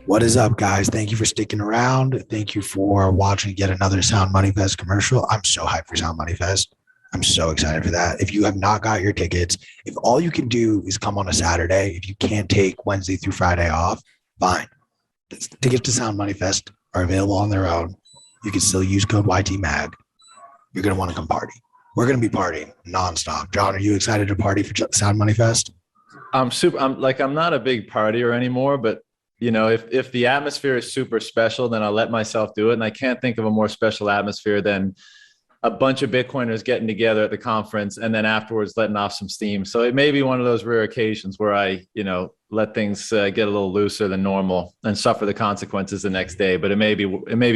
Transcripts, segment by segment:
What is up, guys? Thank you for sticking around. Thank you for watching yet another Sound Money Fest commercial. I'm so hyped for Sound Money Fest. I'm so excited for that. If you have not got your tickets, if all you can do is come on a Saturday, if you can't take Wednesday through Friday off, fine. Tickets to Sound Money Fest are available on their own. You can still use code YTMAG. You're going to want to come party. We're going to be partying nonstop. John, are you excited to party for Sound Money Fest? I'm not a big partier anymore, but you know, if the atmosphere is super special, then I'll let myself do it. And I can't think of a more special atmosphere than a bunch of Bitcoiners getting together at the conference and then afterwards letting off some steam. So it may be one of those rare occasions where I, let things get a little looser than normal and suffer the consequences the next day. But it may be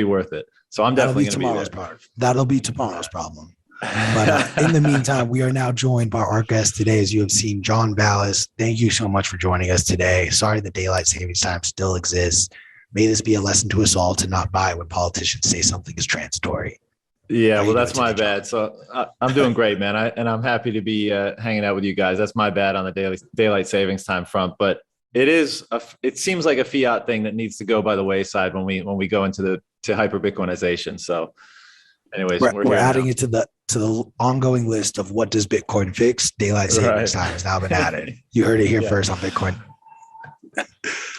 worth it. So I'm definitely going to be there. Part. That'll be tomorrow's problem. But in the meantime, we are now joined by our guest today, as you have seen, John Vallis. Thank you so much for joining us today. Sorry that daylight savings time still exists. May this be a lesson to us all to not buy when politicians say something is transitory. Yeah, well, that's my bad. So I'm doing great, man. And I'm happy to be hanging out with you guys. That's my bad on the daylight savings time front. But it seems like a fiat thing that needs to go by the wayside when we go into hyper Bitcoinization. So anyways, we're adding it to the ongoing list of what does Bitcoin fix. Daylight savings time has now been added. You heard it here first on Bitcoin.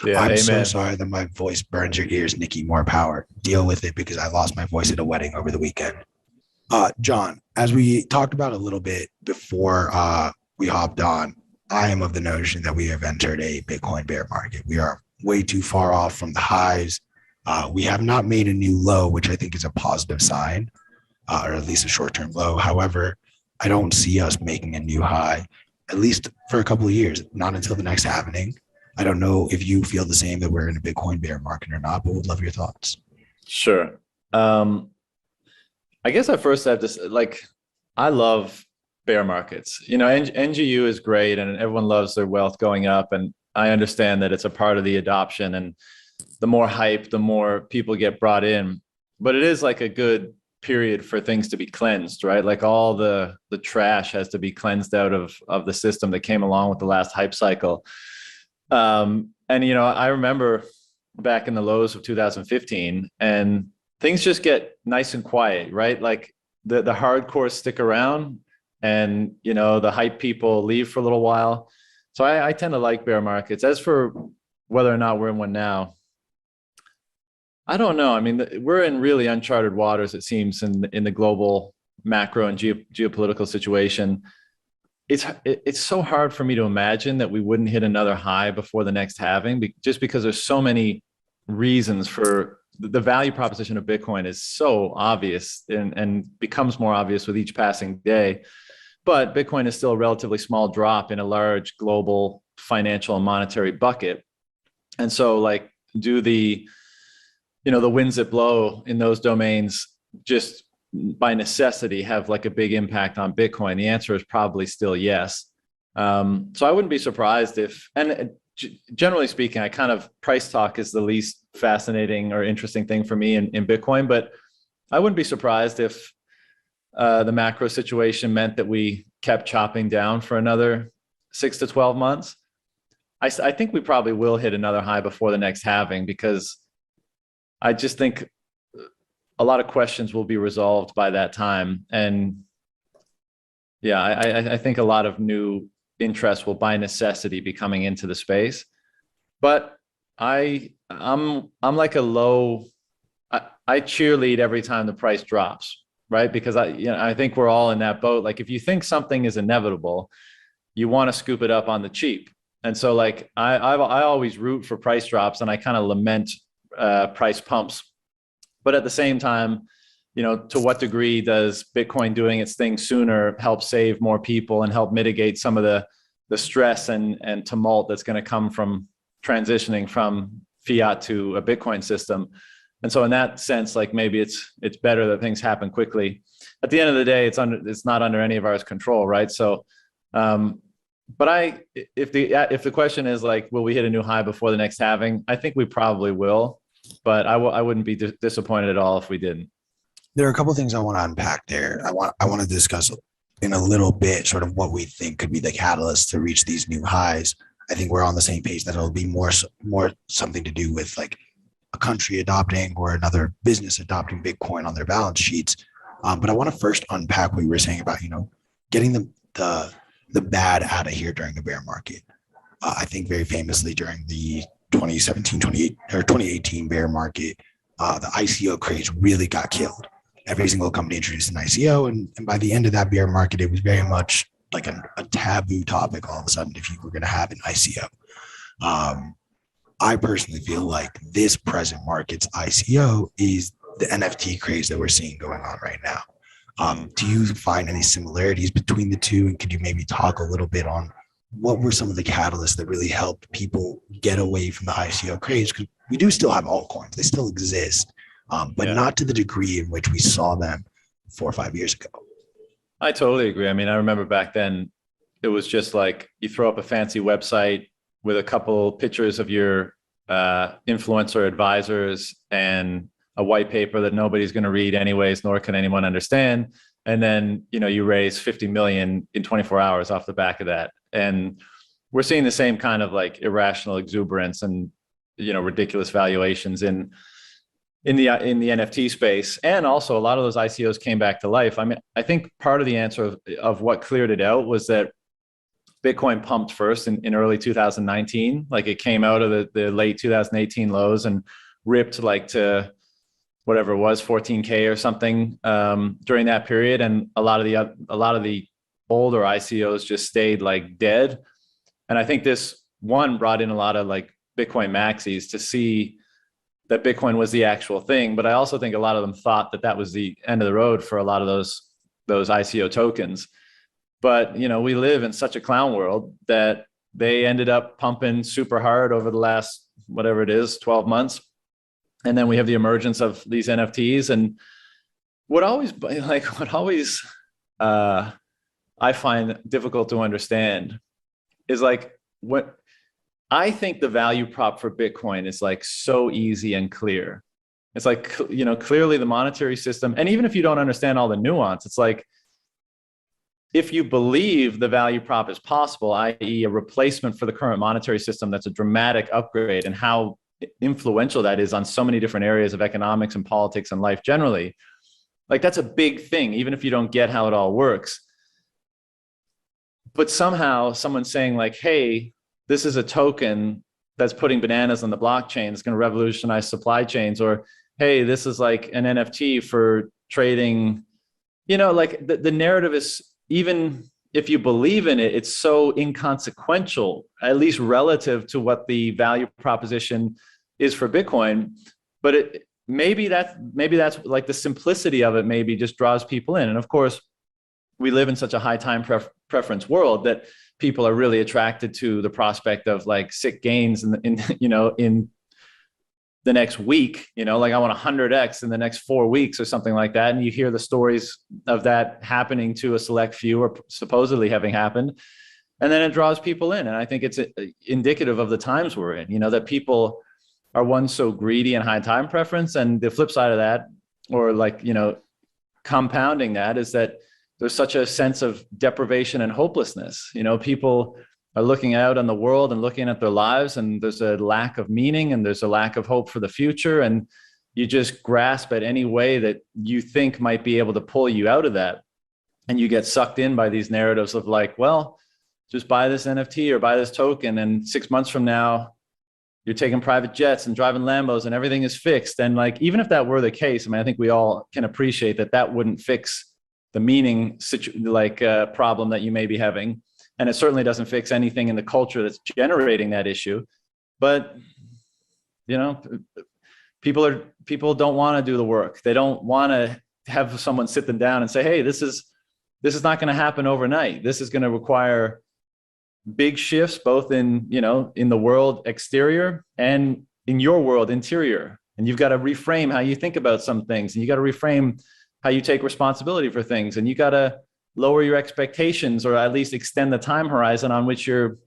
Yeah, I'm so sorry that my voice burns your ears, Nikki. More power. Deal with it, because I lost my voice at a wedding over the weekend. John, as we talked about a little bit before we hopped on, I am of the notion that we have entered a Bitcoin bear market. We are way too far off from the highs. We have not made a new low, which I think is a positive sign, or at least a short-term low. However, I don't see us making a new high, at least for a couple of years, not until the next halving. I don't know if you feel the same, that we're in a Bitcoin bear market or not, but would love your thoughts. Sure. I guess I first have to I love bear markets. NGU is great and everyone loves their wealth going up. And I understand that it's a part of the adoption, and the more hype, the more people get brought in. But it is like a good period for things to be cleansed, right? Like all the trash has to be cleansed out of the system that came along with the last hype cycle. I remember back in the lows of 2015, and things just get nice and quiet, right? Like the hardcore stick around, and the hype people leave for a little while. So I tend to like bear markets. As for whether or not we're in one now, I don't know. I mean, we're in really uncharted waters, it seems, in the global macro and geopolitical situation. It's so hard for me to imagine that we wouldn't hit another high before the next halving, just because there's so many reasons for the value proposition of Bitcoin is so obvious and becomes more obvious with each passing day. But Bitcoin is still a relatively small drop in a large global financial and monetary bucket. And so do the winds that blow in those domains just by necessity have like a big impact on Bitcoin? The answer is probably still yes. So I wouldn't be surprised if, and generally speaking, price talk is the least fascinating or interesting thing for me in Bitcoin, but I wouldn't be surprised if the macro situation meant that we kept chopping down for another 6 to 12 months. I think we probably will hit another high before the next halving, because I just think a lot of questions will be resolved by that time. And yeah, I think a lot of new interest will by necessity be coming into the space. But I'm like a low, I cheerlead every time the price drops, right? Because I think we're all in that boat. Like if you think something is inevitable, you want to scoop it up on the cheap. And so I always root for price drops, and I kind of lament price pumps. But at the same time, to what degree does Bitcoin doing its thing sooner help save more people and help mitigate some of the stress and tumult that's going to come from transitioning from fiat to a Bitcoin system? And so in that sense, maybe it's better that things happen quickly. At the end of the day, it's not under any of our control, right? So, but if the question is will we hit a new high before the next halving? I think we probably will. But I wouldn't be disappointed at all if we didn't. There are a couple of things I want to unpack there. I want to discuss in a little bit sort of what we think could be the catalyst to reach these new highs. I think we're on the same page that it'll be more something to do with like a country adopting or another business adopting Bitcoin on their balance sheets. But I want to first unpack what you were saying about, getting the bad out of here during the bear market. I think very famously during the 2018 bear market, the ICO craze really got killed. Every single company introduced an ICO, and by the end of that bear market, it was very much like a taboo topic all of a sudden if you were going to have an ICO. I personally feel like this present market's ICO is the NFT craze that we're seeing going on right now. Do you find any similarities between the two? And could you maybe talk a little bit on what were some of the catalysts that really helped people get away from the ICO craze? Because we do still have altcoins. They still exist, but not to the degree in which we saw them 4 or 5 years ago. I totally agree. I mean, I remember back then, it was just like you throw up a fancy website with a couple pictures of your influencer advisors and a white paper that nobody's going to read anyways, nor can anyone understand. And then, you raise 50 million in 24 hours off the back of that. And we're seeing the same kind of like irrational exuberance and, ridiculous valuations in the NFT space. And also a lot of those ICOs came back to life. I mean, I think part of the answer of what cleared it out was that Bitcoin pumped first in early 2019. Like it came out of the late 2018 lows and ripped like to whatever it was, 14K or something during that period. And a lot of the older ICOs just stayed like dead. And I think this one brought in a lot of like Bitcoin maxis to see that Bitcoin was the actual thing. But I also think a lot of them thought that was the end of the road for a lot of those ICO tokens. But, we live in such a clown world that they ended up pumping super hard over the last, whatever it is, 12 months. And then we have the emergence of these NFTs. And what always I find difficult to understand is like what I think the value prop for Bitcoin is like so easy and clear. It's like, clearly the monetary system. And even if you don't understand all the nuance, it's like, if you believe the value prop is possible, i.e. a replacement for the current monetary system, that's a dramatic upgrade, and how influential that is on so many different areas of economics and politics and life generally, like that's a big thing, even if you don't get how it all works. But somehow someone's saying like, hey, this is a token that's putting bananas on the blockchain. It's going to revolutionize supply chains. Or, hey, this is like an NFT for trading, like the narrative is, even if you believe in it, it's so inconsequential, at least relative to what the value proposition is for Bitcoin. But maybe that's like the simplicity of it maybe just draws people in. And of course, we live in such a high time preference world that people are really attracted to the prospect of like sick gains in the next week, like I want 100x in the next 4 weeks or something like that. And you hear the stories of that happening to a select few, or supposedly having happened. And then it draws people in. And I think it's indicative of the times we're in, that people are so greedy and high time preference. And the flip side of that, or like, compounding that, is that there's such a sense of deprivation and hopelessness. People are looking out on the world and looking at their lives, and there's a lack of meaning and there's a lack of hope for the future. And you just grasp at any way that you think might be able to pull you out of that. And you get sucked in by these narratives of like, well, just buy this NFT or buy this token, and 6 months from now, you're taking private jets and driving Lambos and everything is fixed. And like, even if that were the case, I mean, I think we all can appreciate that wouldn't fix the meaning problem that you may be having. And it certainly doesn't fix anything in the culture that's generating that issue. But, people don't want to do the work. They don't want to have someone sit them down and say, hey, this is not going to happen overnight. This is going to require big shifts, both in the world exterior and in your world interior. And you've got to reframe how you think about some things, and you got to reframe how you take responsibility for things, and you got to lower your expectations, or at least extend the time horizon on which you're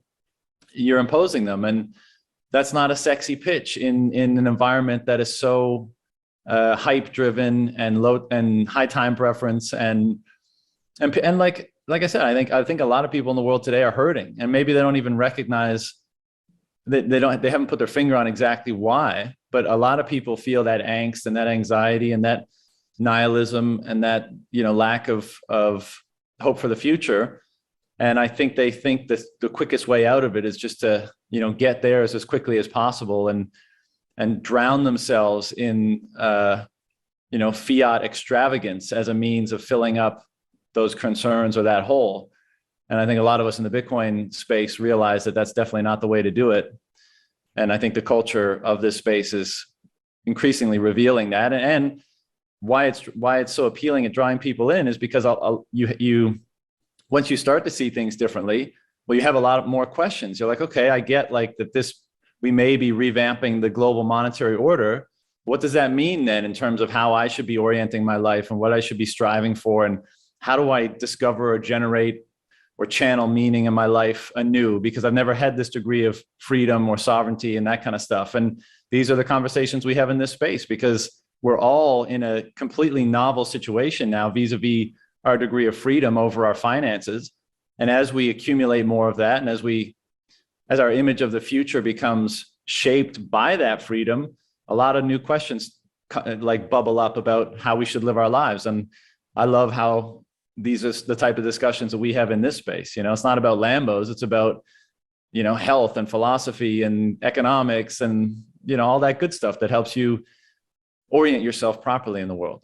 imposing them. And that's not a sexy pitch in an environment that is so hype driven and low and high time preference. And like I said, I think a lot of people in the world today are hurting, and maybe they don't even recognize they haven't put their finger on exactly why, but a lot of people feel that angst and that anxiety and that nihilism and that, lack of hope for the future. And I think they think that the quickest way out of it is just to, get theirs as quickly as possible and drown themselves in, fiat extravagance as a means of filling up those concerns or that hole. And I think a lot of us in the Bitcoin space realize that that's definitely not the way to do it. And I think the culture of this space is increasingly revealing that. And why it's so appealing at drawing people in is because you once you start to see things differently, well, you have a lot more questions. You're like, okay, I get like that we may be revamping the global monetary order. What does that mean then in terms of how I should be orienting my life and what I should be striving for? And how do I discover or generate or channel meaning in my life anew? Because I've never had this degree of freedom or sovereignty and that kind of stuff. And these are the conversations we have in this space because we're all in a completely novel situation now vis-a-vis our degree of freedom over our finances. And as we accumulate more of that, and as our image of the future becomes shaped by that freedom, a lot of new questions like bubble up about how we should live our lives. And I love how these are the type of discussions that we have in this space. It's not about Lambos, it's about, health and philosophy and economics and, all that good stuff that helps you orient yourself properly in the world.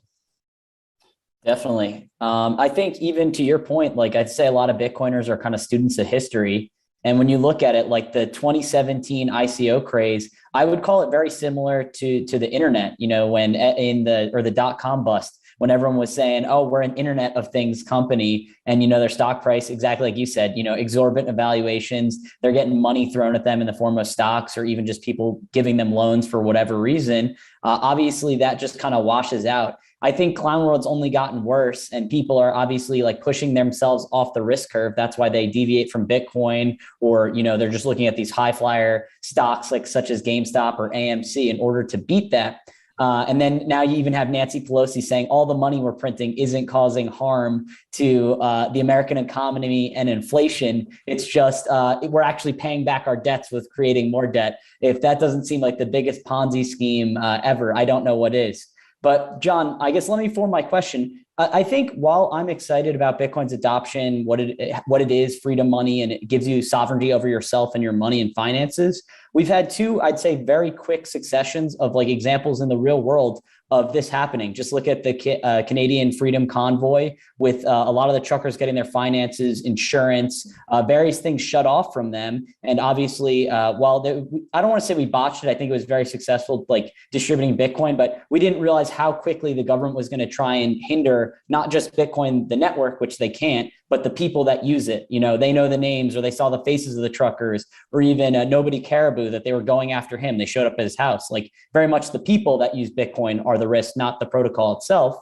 Definitely. I think even to your point, like I'd say a lot of Bitcoiners are kind of students of history. And when you look at it, like the 2017 ICO craze, I would call it very similar to the internet, when the .com bust, when everyone was saying, oh, we're an Internet of Things company. And, their stock price, exactly like you said, exorbitant evaluations, they're getting money thrown at them in the form of stocks or even just people giving them loans for whatever reason. Obviously, that just kind of washes out. I think Clown World's only gotten worse and people are obviously like pushing themselves off the risk curve. That's why they deviate from Bitcoin or, they're just looking at these high flyer stocks like such as GameStop or AMC in order to beat that. And then now you even have Nancy Pelosi saying all the money we're printing isn't causing harm to the American economy and inflation. It's just we're actually paying back our debts with creating more debt. If that doesn't seem like the biggest Ponzi scheme ever, I don't know what is. But John, I guess let me form my question. I think while I'm excited about Bitcoin's adoption, what it is, freedom money, and it gives you sovereignty over yourself and your money and finances, we've had two, I'd say, very quick successions of like examples in the real world of this happening. Just look at the Canadian Freedom Convoy with a lot of the truckers getting their finances, insurance, various things shut off from them. And obviously, I don't want to say we botched it. I think it was very successful, like distributing Bitcoin, but we didn't realize how quickly the government was going to try and hinder not just Bitcoin, the network, which they can't, but the people that use it. They know the names or they saw the faces of the truckers or even Nobody Caribou that they were going after him. They showed up at his house. Like very much the people that use Bitcoin are the risk, not the protocol itself.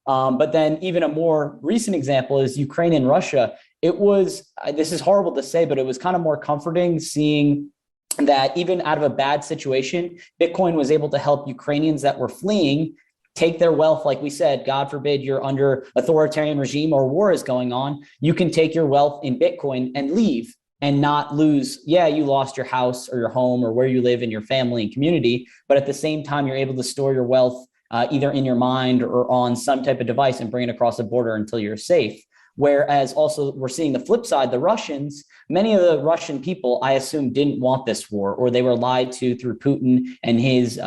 But then even a more recent example is Ukraine and Russia. It was, this is horrible to say, but it was kind of more comforting seeing that even out of a bad situation, Bitcoin was able to help Ukrainians that were fleeing take their wealth. Like we said, God forbid you're under authoritarian regime or war is going on. You can take your wealth in Bitcoin and leave and not lose. Yeah, you lost your house or your home or where you live in your family and community. But at the same time, you're able to store your wealth either in your mind or on some type of device and bring it across the border until you're safe. Whereas also we're seeing the flip side, the Russians, many of the Russian people, I assume, didn't want this war, or they were lied to through Putin and his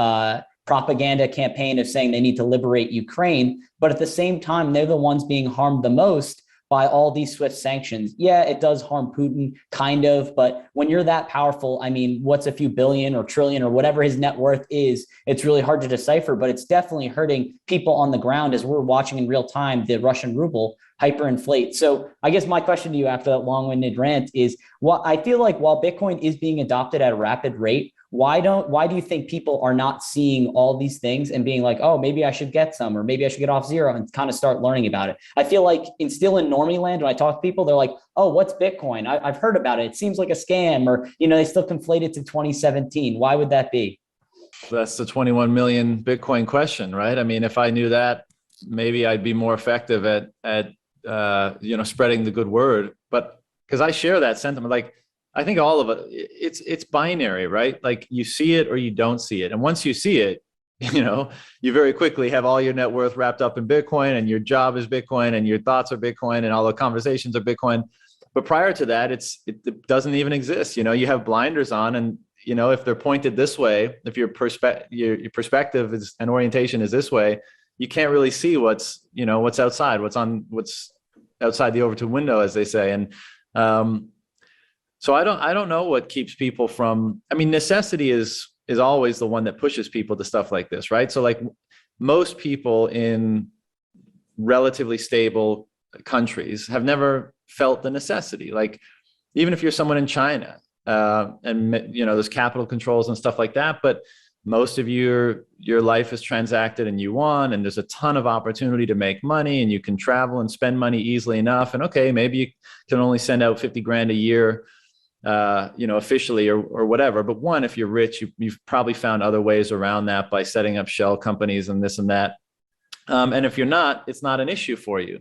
propaganda campaign of saying they need to liberate Ukraine. But at the same time, they're the ones being harmed the most by all these swift sanctions. Yeah, it does harm Putin, kind of, but when you're that powerful, I mean, what's a few billion or trillion or whatever his net worth is, it's really hard to decipher, but it's definitely hurting people on the ground as we're watching in real time the Russian ruble hyperinflate. So I guess my question to you after that long-winded rant is, I feel like while Bitcoin is being adopted at a rapid rate, why do you think people are not seeing all these things and being like, oh, maybe I should get some, or maybe I should get off zero and kind of start learning about it? I feel like still in normie land, when I talk to people, they're like, oh, what's Bitcoin? I've heard about it. It seems like a scam, or, they still conflate it to 2017. Why would that be? That's the 21 million Bitcoin question, right? I mean, if I knew that, maybe I'd be more effective at spreading the good word. But because I share that sentiment, like, I think all of it, it's binary, right? Like you see it or you don't see it. And once you see it, you very quickly have all your net worth wrapped up in Bitcoin, and your job is Bitcoin, and your thoughts are Bitcoin, and all the conversations are Bitcoin. But prior to that, it doesn't even exist. You have blinders on, and if they're pointed this way, if your perspective is and orientation is this way, you can't really see what's outside, what's outside the Overton window, as they say. And so I don't know what keeps people from. I mean, necessity is always the one that pushes people to stuff like this, right? So like most people in relatively stable countries have never felt the necessity. Like even if you're someone in China, and there's capital controls and stuff like that, but most of your life is transacted in yuan, and there's a ton of opportunity to make money, and you can travel and spend money easily enough. And okay, maybe you can only send out 50 grand a year, officially or whatever. But one, if you're rich, you've probably found other ways around that by setting up shell companies and this and that. And if you're not, it's not an issue for you.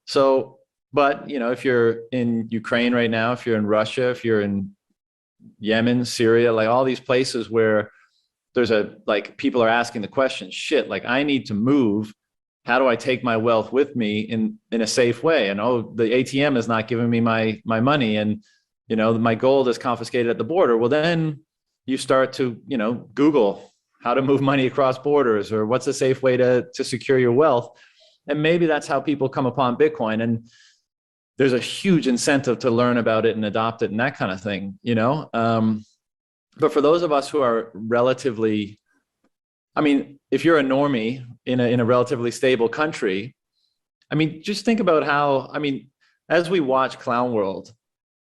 So, but if you're in Ukraine right now, if you're in Russia, if you're in Yemen, Syria, like all these places where there's people are asking the question, shit, like I need to move. How do I take my wealth with me in a safe way? And the ATM is not giving me my money, and my gold is confiscated at the border. Well, then you start to Google how to move money across borders, or what's a safe way to secure your wealth. And maybe that's how people come upon Bitcoin. And there's a huge incentive to learn about it and adopt it and that kind of thing, But for those of us who are relatively, I mean, if you're a normie in a relatively stable country, I mean, just think about how, as we watch Clown World,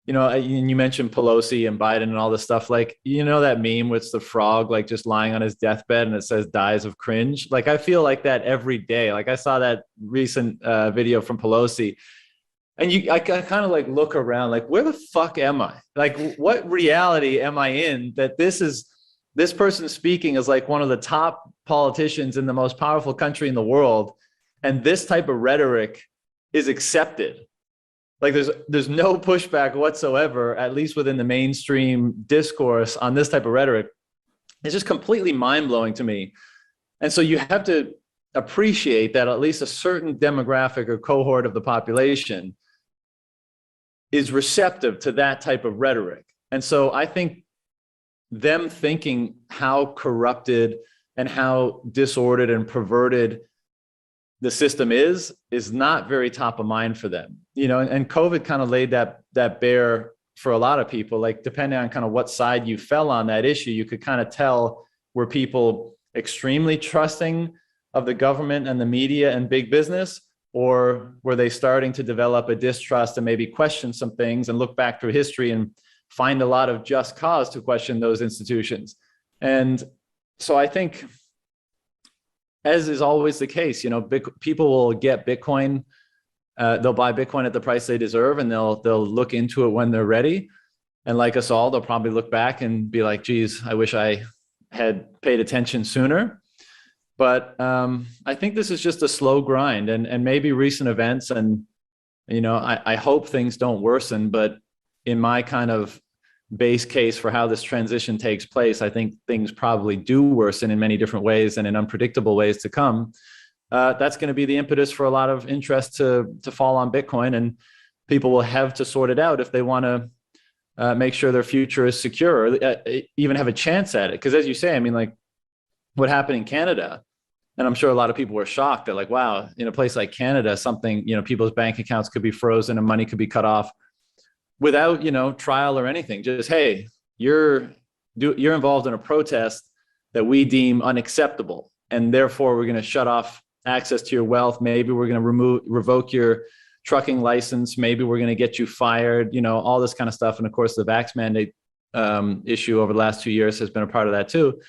and you mentioned Pelosi and Biden and all this stuff, like, that meme with the frog, like just lying on his deathbed and it says dies of cringe. Like, I feel like that every day. Like I saw that recent video from Pelosi, and I kind of like look around, like, where the fuck am I? Like, what reality am I in that this person speaking is like one of the top politicians in the most powerful country in the world, and this type of rhetoric is accepted? Like there's no pushback whatsoever, at least within the mainstream discourse on this type of rhetoric. It's just completely mind-blowing to me. And so you have to appreciate that at least a certain demographic or cohort of the population is receptive to that type of rhetoric. And so I think them thinking how corrupted and how disordered and perverted the system is not very top of mind for them, and COVID kind of laid that bare for a lot of people. Like, depending on kind of what side you fell on that issue, you could kind of tell, were people extremely trusting of the government and the media and big business, or were they starting to develop a distrust and maybe question some things and look back through history and find a lot of just cause to question those institutions? And so I think, as is always the case, people will get Bitcoin, they'll buy Bitcoin at the price they deserve, and they'll look into it when they're ready. And like us all, they'll probably look back and be like, geez, I wish I had paid attention sooner. But I think this is just a slow grind, and maybe recent events, and I hope things don't worsen. But in my kind of base case for how this transition takes place, I think things probably do worsen in many different ways and in unpredictable ways to come. That's going to be the impetus for a lot of interest to fall on Bitcoin, and people will have to sort it out if they want to make sure their future is secure, or even have a chance at it. Because as you say, like what happened in Canada, and I'm sure a lot of people were shocked that, like, wow, in a place like Canada, something, people's bank accounts could be frozen and money could be cut off without, trial or anything. Just, hey, you're involved in a protest that we deem unacceptable, and therefore we're going to shut off access to your wealth. Maybe we're going to revoke your trucking license. Maybe we're going to get you fired, all this kind of stuff. And of course, the vax mandate issue over the last 2 years has been a part of that too.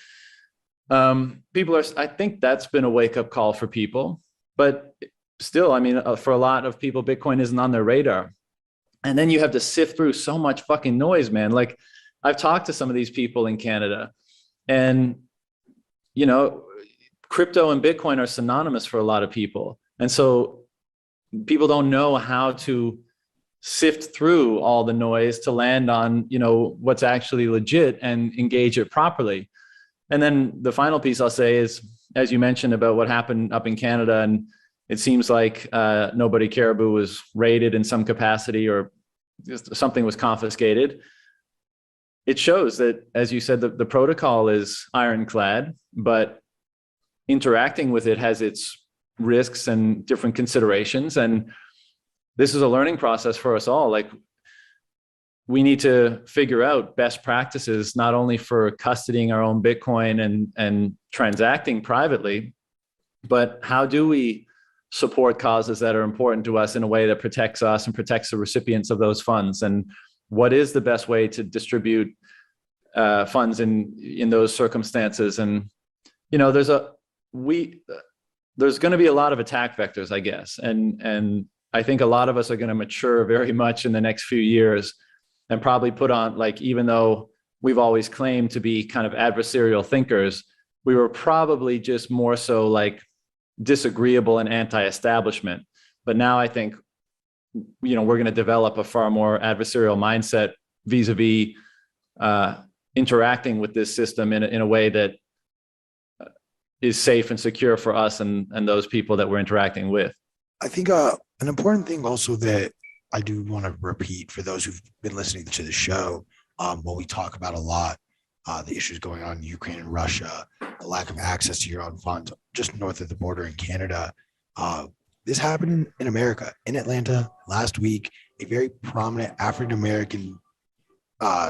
I think that's been a wake-up call for people, but still, for a lot of people, Bitcoin isn't on their radar. And then you have to sift through so much fucking noise, man. Like, I've talked to some of these people in Canada, and, crypto and Bitcoin are synonymous for a lot of people. And so people don't know how to sift through all the noise to land on, what's actually legit and engage it properly. And then the final piece I'll say is, as you mentioned about what happened up in Canada, and it seems like Nobody Caribou was raided in some capacity or something was confiscated. It shows that, as you said, the protocol is ironclad, but interacting with it has its risks and different considerations. And this is a learning process for us all. Like, we need to figure out best practices, not only for custodying our own Bitcoin and transacting privately, but how do we support causes that are important to us in a way that protects us and protects the recipients of those funds? And what is the best way to distribute funds in those circumstances? And, there's going to be a lot of attack vectors, I guess. And I think a lot of us are going to mature very much in the next few years and probably put on, like, even though we've always claimed to be kind of adversarial thinkers, we were probably just more so like disagreeable and anti-establishment. But now I think, we're going to develop a far more adversarial mindset vis-a-vis interacting with this system in a way that is safe and secure for us and those people that we're interacting with. I think an important thing also that I do want to repeat for those who've been listening to the show, when we talk about a lot, the issues going on in Ukraine and Russia, the lack of access to your own funds just north of the border in Canada. This happened in America, in Atlanta last week. A very prominent African-American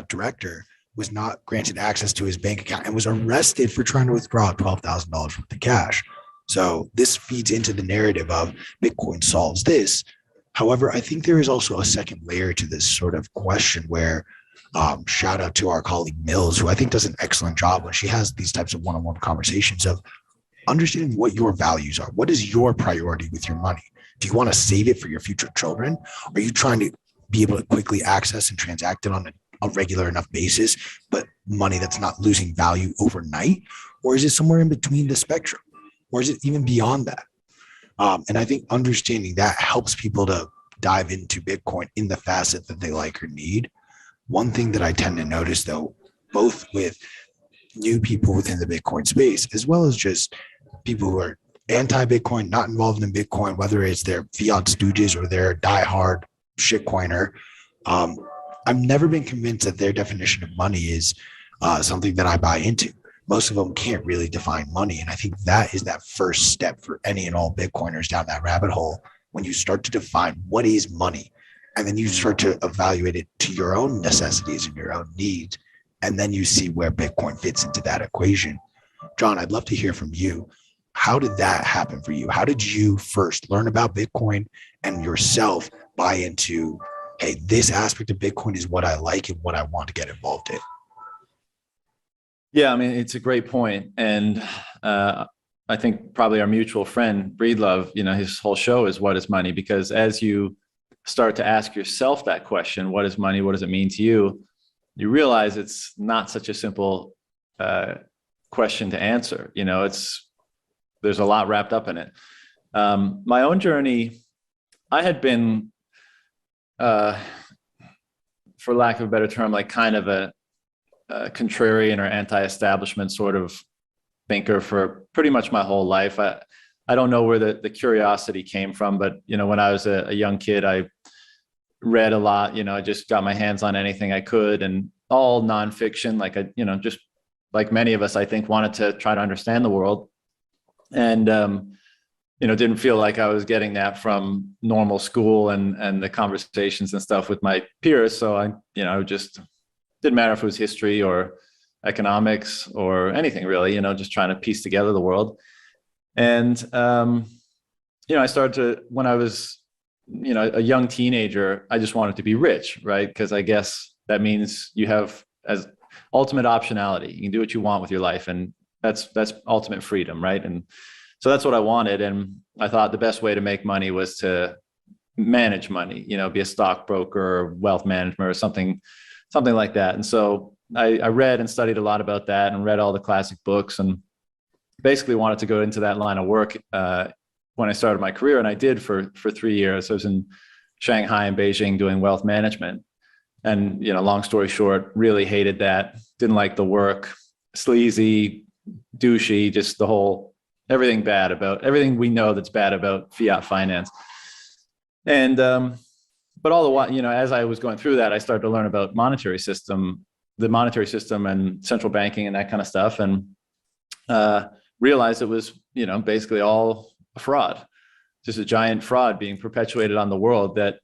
director was not granted access to his bank account and was arrested for trying to withdraw $12,000 worth of cash. So this feeds into the narrative of Bitcoin solves this. However, I think there is also a second layer to this sort of question where, shout out to our colleague Mills, who I think does an excellent job when she has these types of one-on-one conversations of understanding what your values are. What is your priority with your money? Do you want to save it for your future children? Are you trying to be able to quickly access and transact it on a regular enough basis, but money that's not losing value overnight? Or is it somewhere in between the spectrum? Or is it even beyond that? And I think understanding that helps people to dive into Bitcoin in the facet that they like or need. One thing that I tend to notice, though, both with new people within the Bitcoin space, as well as just people who are anti-Bitcoin, not involved in Bitcoin, whether it's their fiat stooges or their diehard shitcoiner, I've never been convinced that their definition of money is something that I buy into. Most of them can't really define money. And I think that is that first step for any and all Bitcoiners down that rabbit hole. When you start to define what is money, and then you start to evaluate it to your own necessities and your own needs, and then you see where Bitcoin fits into that equation. John, I'd love to hear from you. How did that happen for you? How did you first learn about Bitcoin and yourself buy into, hey, this aspect of Bitcoin is what I like and what I want to get involved in? Yeah, I mean, it's a great point. And I think probably our mutual friend, Breedlove, his whole show is What is Money? Because as you start to ask yourself that question, what is money? What does it mean to you? You realize it's not such a simple question to answer. There's a lot wrapped up in it. My own journey, I had been, for lack of a better term, like kind of a contrarian or anti-establishment sort of thinker for pretty much my whole life. I don't know where the curiosity came from, but when I was a young kid, I read a lot. I just got my hands on anything I could, and all nonfiction. Like just like many of us, I think, wanted to try to understand the world, and didn't feel like I was getting that from normal school and the conversations and stuff with my peers. So I just didn't matter if it was history or economics or anything really, just trying to piece together the world. And, I started to, when I was, a young teenager, I just wanted to be rich, right? Because I guess that means you have as ultimate optionality. You can do what you want with your life, and that's ultimate freedom, right? And so that's what I wanted. And I thought the best way to make money was to manage money, be a stockbroker or wealth management or something like that. And so I read and studied a lot about that and read all the classic books, and basically wanted to go into that line of work when I started my career. And I did for 3 years. I was in Shanghai and Beijing doing wealth management. And, long story short, really hated that, didn't like the work, sleazy, douchey, just everything we know that's bad about fiat finance. And, but all the while, as I was going through that, I started to learn about the monetary system and central banking and that kind of stuff. And realized it was, basically all a fraud, just a giant fraud being perpetuated on the world that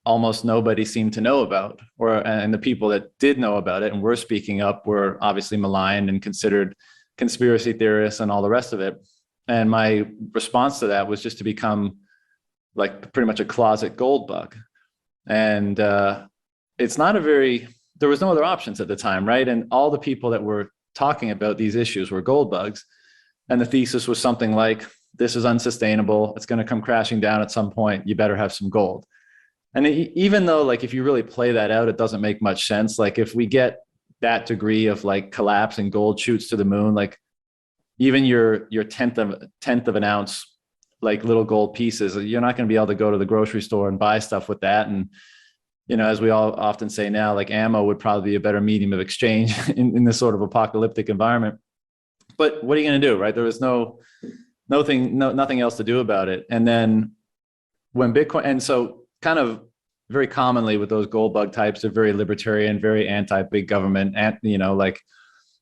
almost nobody seemed to know about, and the people that did know about it and were speaking up were obviously maligned and considered conspiracy theorists and all the rest of it. And my response to that was just to become like pretty much a closet gold bug. And there was no other options at the time, right? And all the people that were talking about these issues were gold bugs. And the thesis was something like, this is unsustainable. It's going to come crashing down at some point. You better have some gold. And even though, like, if you really play that out, it doesn't make much sense. Like, if we get that degree of like collapse and gold shoots to the moon, like even your tenth of an ounce, like little gold pieces, you're not going to be able to go to the grocery store and buy stuff with that. And, as we all often say now, like ammo would probably be a better medium of exchange in this sort of apocalyptic environment. But what are you going to do, right? There was nothing else to do about it. And then when Bitcoin, and so kind of very commonly with those gold bug types, they're very libertarian, very anti-big government, and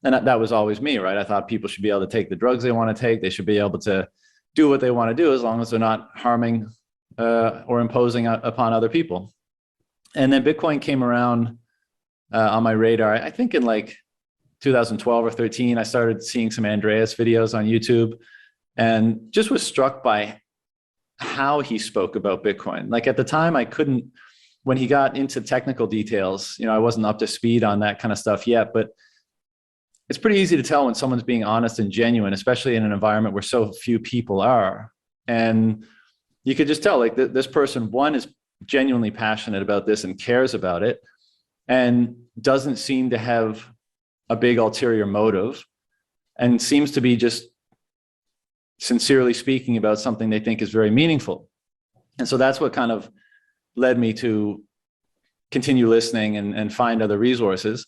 that was always me, right? I thought people should be able to take the drugs they want to take. They should be able to do what they want to do as long as they're not harming or imposing upon other people. And then Bitcoin came around on my radar. I think in like 2012 or 13, I started seeing some Andreas videos on YouTube and just was struck by how he spoke about Bitcoin. Like at the time, when he got into technical details, I wasn't up to speed on that kind of stuff yet, but it's pretty easy to tell when someone's being honest and genuine, especially in an environment where so few people are. And you could just tell, like, this person, one, is genuinely passionate about this and cares about it and doesn't seem to have a big ulterior motive and seems to be just sincerely speaking about something they think is very meaningful. And so that's what kind of led me to continue listening and find other resources.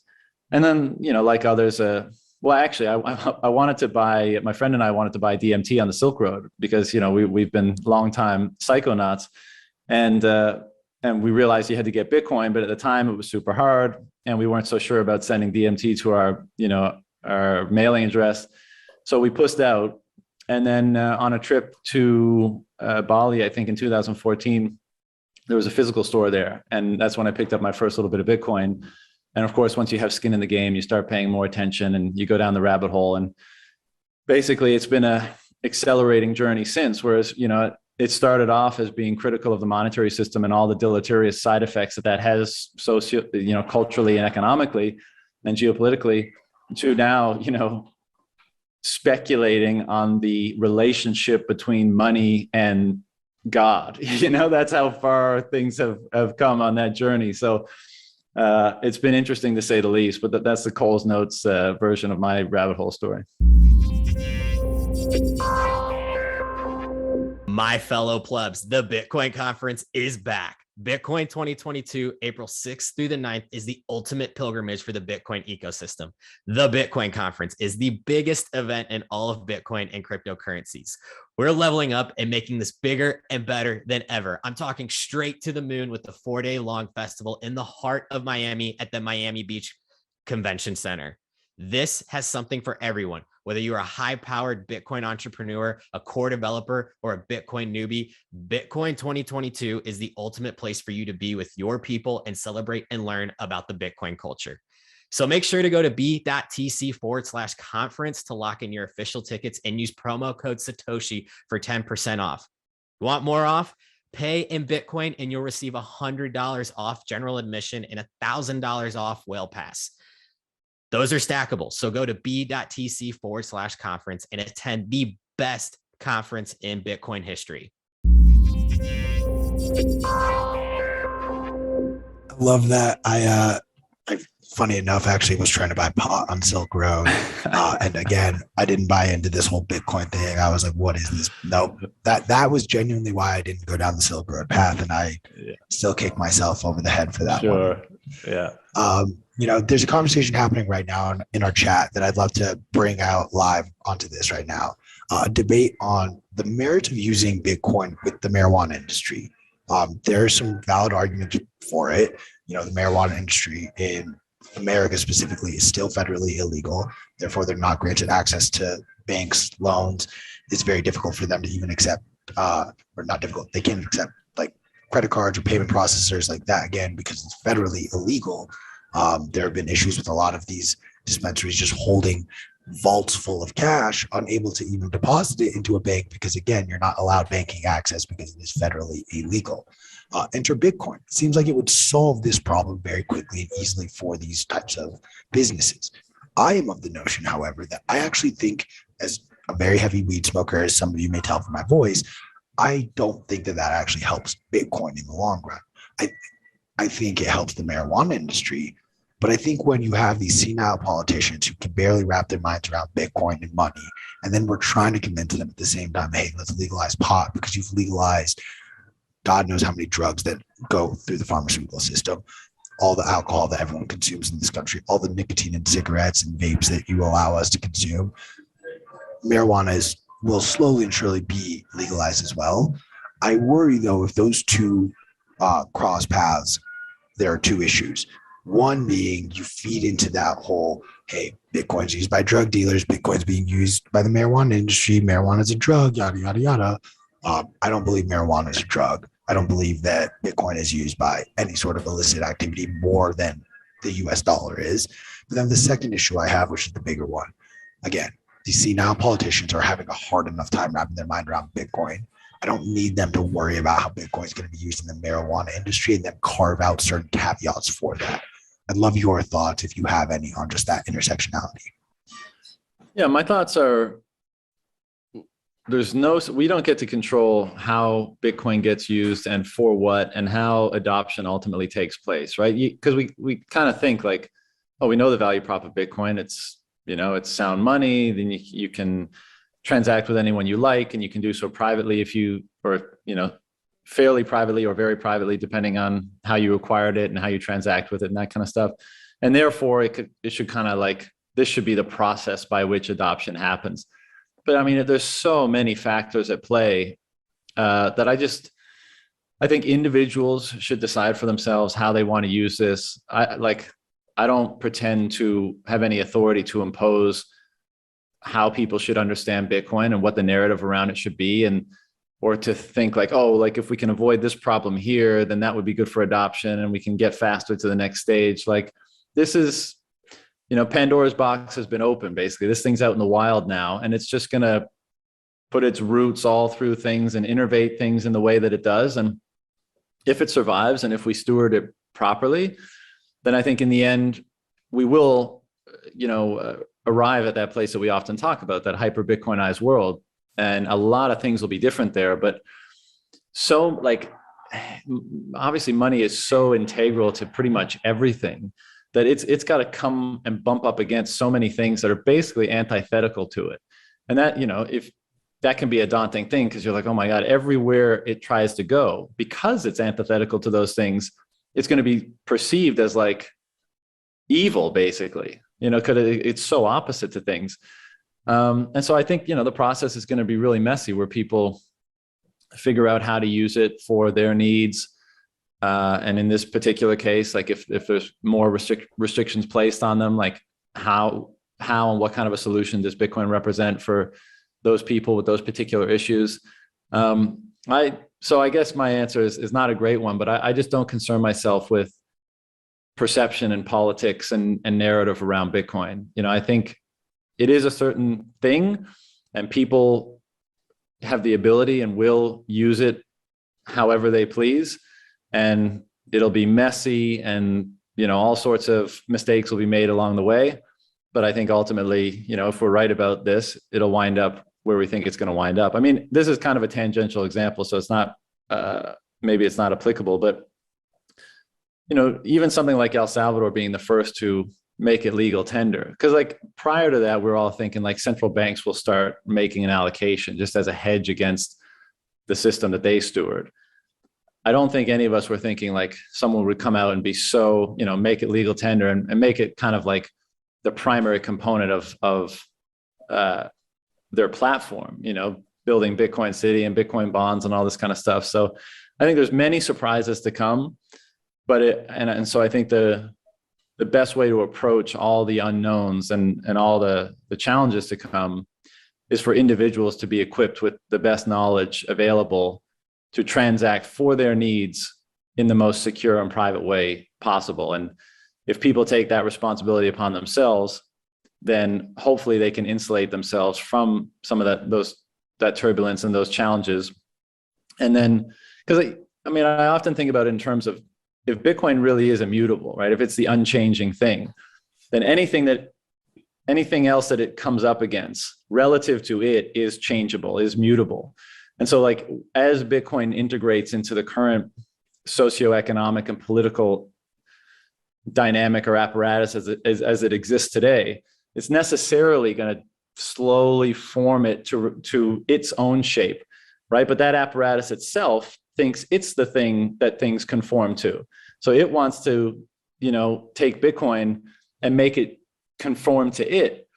And then, like others, actually, I wanted to buy, my friend and I wanted to buy DMT on the Silk Road because, we've been longtime psychonauts, and we realized you had to get Bitcoin, but at the time it was super hard and we weren't so sure about sending DMT to our mailing address. So we pushed out. And then on a trip to Bali, I think in 2014, there was a physical store there. And that's when I picked up my first little bit of Bitcoin. And of course, once you have skin in the game, you start paying more attention and you go down the rabbit hole. And basically, it's been a accelerating journey since, whereas, it started off as being critical of the monetary system and all the deleterious side effects that has culturally and economically and geopolitically, to now, speculating on the relationship between money and God. That's how far things have come on that journey. So it's been interesting to say the least, but that's the Coles Notes version of my rabbit hole story. My fellow plebs, the Bitcoin conference is back. Bitcoin 2022, April 6th through the 9th, is the ultimate pilgrimage for the Bitcoin ecosystem. The Bitcoin conference is the biggest event in all of Bitcoin and cryptocurrencies. We're leveling up and making this bigger and better than ever. I'm talking straight to the moon with the 4-day-long festival in the heart of Miami at the Miami Beach Convention Center. This has something for everyone. Whether you're a high-powered Bitcoin entrepreneur, a core developer, or a Bitcoin newbie, Bitcoin 2022 is the ultimate place for you to be with your people and celebrate and learn about the Bitcoin culture. So make sure to go to b.tc/conference to lock in your official tickets and use promo code Satoshi for 10% off. You want more off? Pay in Bitcoin and you'll receive $100 off general admission and $1,000 off Whale Pass. Those are stackable. So go to b.tc/conference and attend the best conference in Bitcoin history. I love that. Funny enough, actually was trying to buy pot on Silk Road. And again, I didn't buy into this whole Bitcoin thing. I was like, what is this? Nope. That was genuinely why I didn't go down the Silk Road path. And I still kick myself over the head for that one. Yeah. There's a conversation happening right now in our chat that I'd love to bring out live onto this right now. A debate on the merits of using Bitcoin with the marijuana industry. There are some valid arguments for it. The marijuana industry in America specifically is still federally illegal. Therefore, they're not granted access to banks, loans. It's very difficult for them to even accept, or not difficult. They can't accept like credit cards or payment processors like that, again, because it's federally illegal. There have been issues with a lot of these dispensaries just holding vaults full of cash, unable to even deposit it into a bank because, again, you're not allowed banking access because it is federally illegal. Enter Bitcoin. It seems like it would solve this problem very quickly and easily for these types of businesses. I am of the notion, however, that I actually think, as a very heavy weed smoker, as some of you may tell from my voice, I don't think that actually helps Bitcoin in the long run. I think it helps the marijuana industry. But I think when you have these senile politicians who can barely wrap their minds around Bitcoin and money, and then we're trying to convince them at the same time, hey, let's legalize pot because you've legalized God knows how many drugs that go through the pharmaceutical system, all the alcohol that everyone consumes in this country, all the nicotine in cigarettes and vapes that you allow us to consume. Marijuana will slowly and surely be legalized as well. I worry, though, if those two cross paths, there are two issues. One being you feed into that whole, hey, Bitcoin's used by drug dealers, Bitcoin's being used by the marijuana industry, marijuana is a drug, yada, yada, yada. I don't believe marijuana is a drug. I don't believe that Bitcoin is used by any sort of illicit activity more than the US dollar is. But then the second issue I have, which is the bigger one, again, you see now politicians are having a hard enough time wrapping their mind around Bitcoin. I don't need them to worry about how Bitcoin is going to be used in the marijuana industry and then carve out certain caveats for that. I'd love your thoughts, if you have any, on just that intersectionality. Yeah, my thoughts are we don't get to control how Bitcoin gets used and for what and how adoption ultimately takes place, right? Because we kind of think like, oh, we know the value prop of Bitcoin. It's, it's sound money. Then you can transact with anyone you like, and you can do so privately fairly privately or very privately, depending on how you acquired it and how you transact with it and that kind of stuff. And therefore it should kind of like, this should be the process by which adoption happens. But I mean, there's so many factors at play that I think individuals should decide for themselves how they want to use this. I don't pretend to have any authority to impose how people should understand Bitcoin and what the narrative around it should be, or to think like, oh, like if we can avoid this problem here, then that would be good for adoption and we can get faster to the next stage. Like this is, Pandora's box has been open, basically. This thing's out in the wild now, and it's just going to put its roots all through things and innovate things in the way that it does. And if it survives and if we steward it properly, then I think in the end, we will, arrive at that place that we often talk about, that hyper Bitcoinized world. And a lot of things will be different there. But obviously money is so integral to pretty much everything that it's got to come and bump up against so many things that are basically antithetical to it. And that, if that can be a daunting thing, because you're like, oh my God, everywhere it tries to go, because it's antithetical to those things, it's going to be perceived as like evil, basically, because it's so opposite to things. And so I think, the process is going to be really messy, where people figure out how to use it for their needs. And in this particular case, like if there's more restrictions placed on them, like how and what kind of a solution does Bitcoin represent for those people with those particular issues? So I guess my answer is not a great one, but I just don't concern myself with perception and politics and narrative around Bitcoin. I think it is a certain thing, and people have the ability and will use it however they please. And it'll be messy, and, all sorts of mistakes will be made along the way. But I think ultimately, if we're right about this, it'll wind up where we think it's going to wind up. I mean, this is kind of a tangential example, so it's not, maybe it's not applicable, but even something like El Salvador being the first to make it legal tender. Because like prior to that, we're all thinking like central banks will start making an allocation just as a hedge against the system that they steward. I don't think any of us were thinking like someone would come out and be so, make it legal tender and make it kind of like the primary component of their platform, building Bitcoin City and Bitcoin bonds and all this kind of stuff. So I think there's many surprises to come, but so I think the best way to approach all the unknowns and all the challenges to come is for individuals to be equipped with the best knowledge available to transact for their needs in the most secure and private way possible. And if people take that responsibility upon themselves, then hopefully they can insulate themselves from some of that turbulence and those challenges. And then, because I often think about it in terms of if Bitcoin really is immutable, right? If it's the unchanging thing, then anything else that it comes up against relative to it is changeable, is mutable. And so like as Bitcoin integrates into the current socioeconomic and political dynamic or apparatus as it exists today, it's necessarily going to slowly form it to its own shape, right? But that apparatus itself thinks it's the thing that things conform to. So it wants to, take Bitcoin and make it conform to it,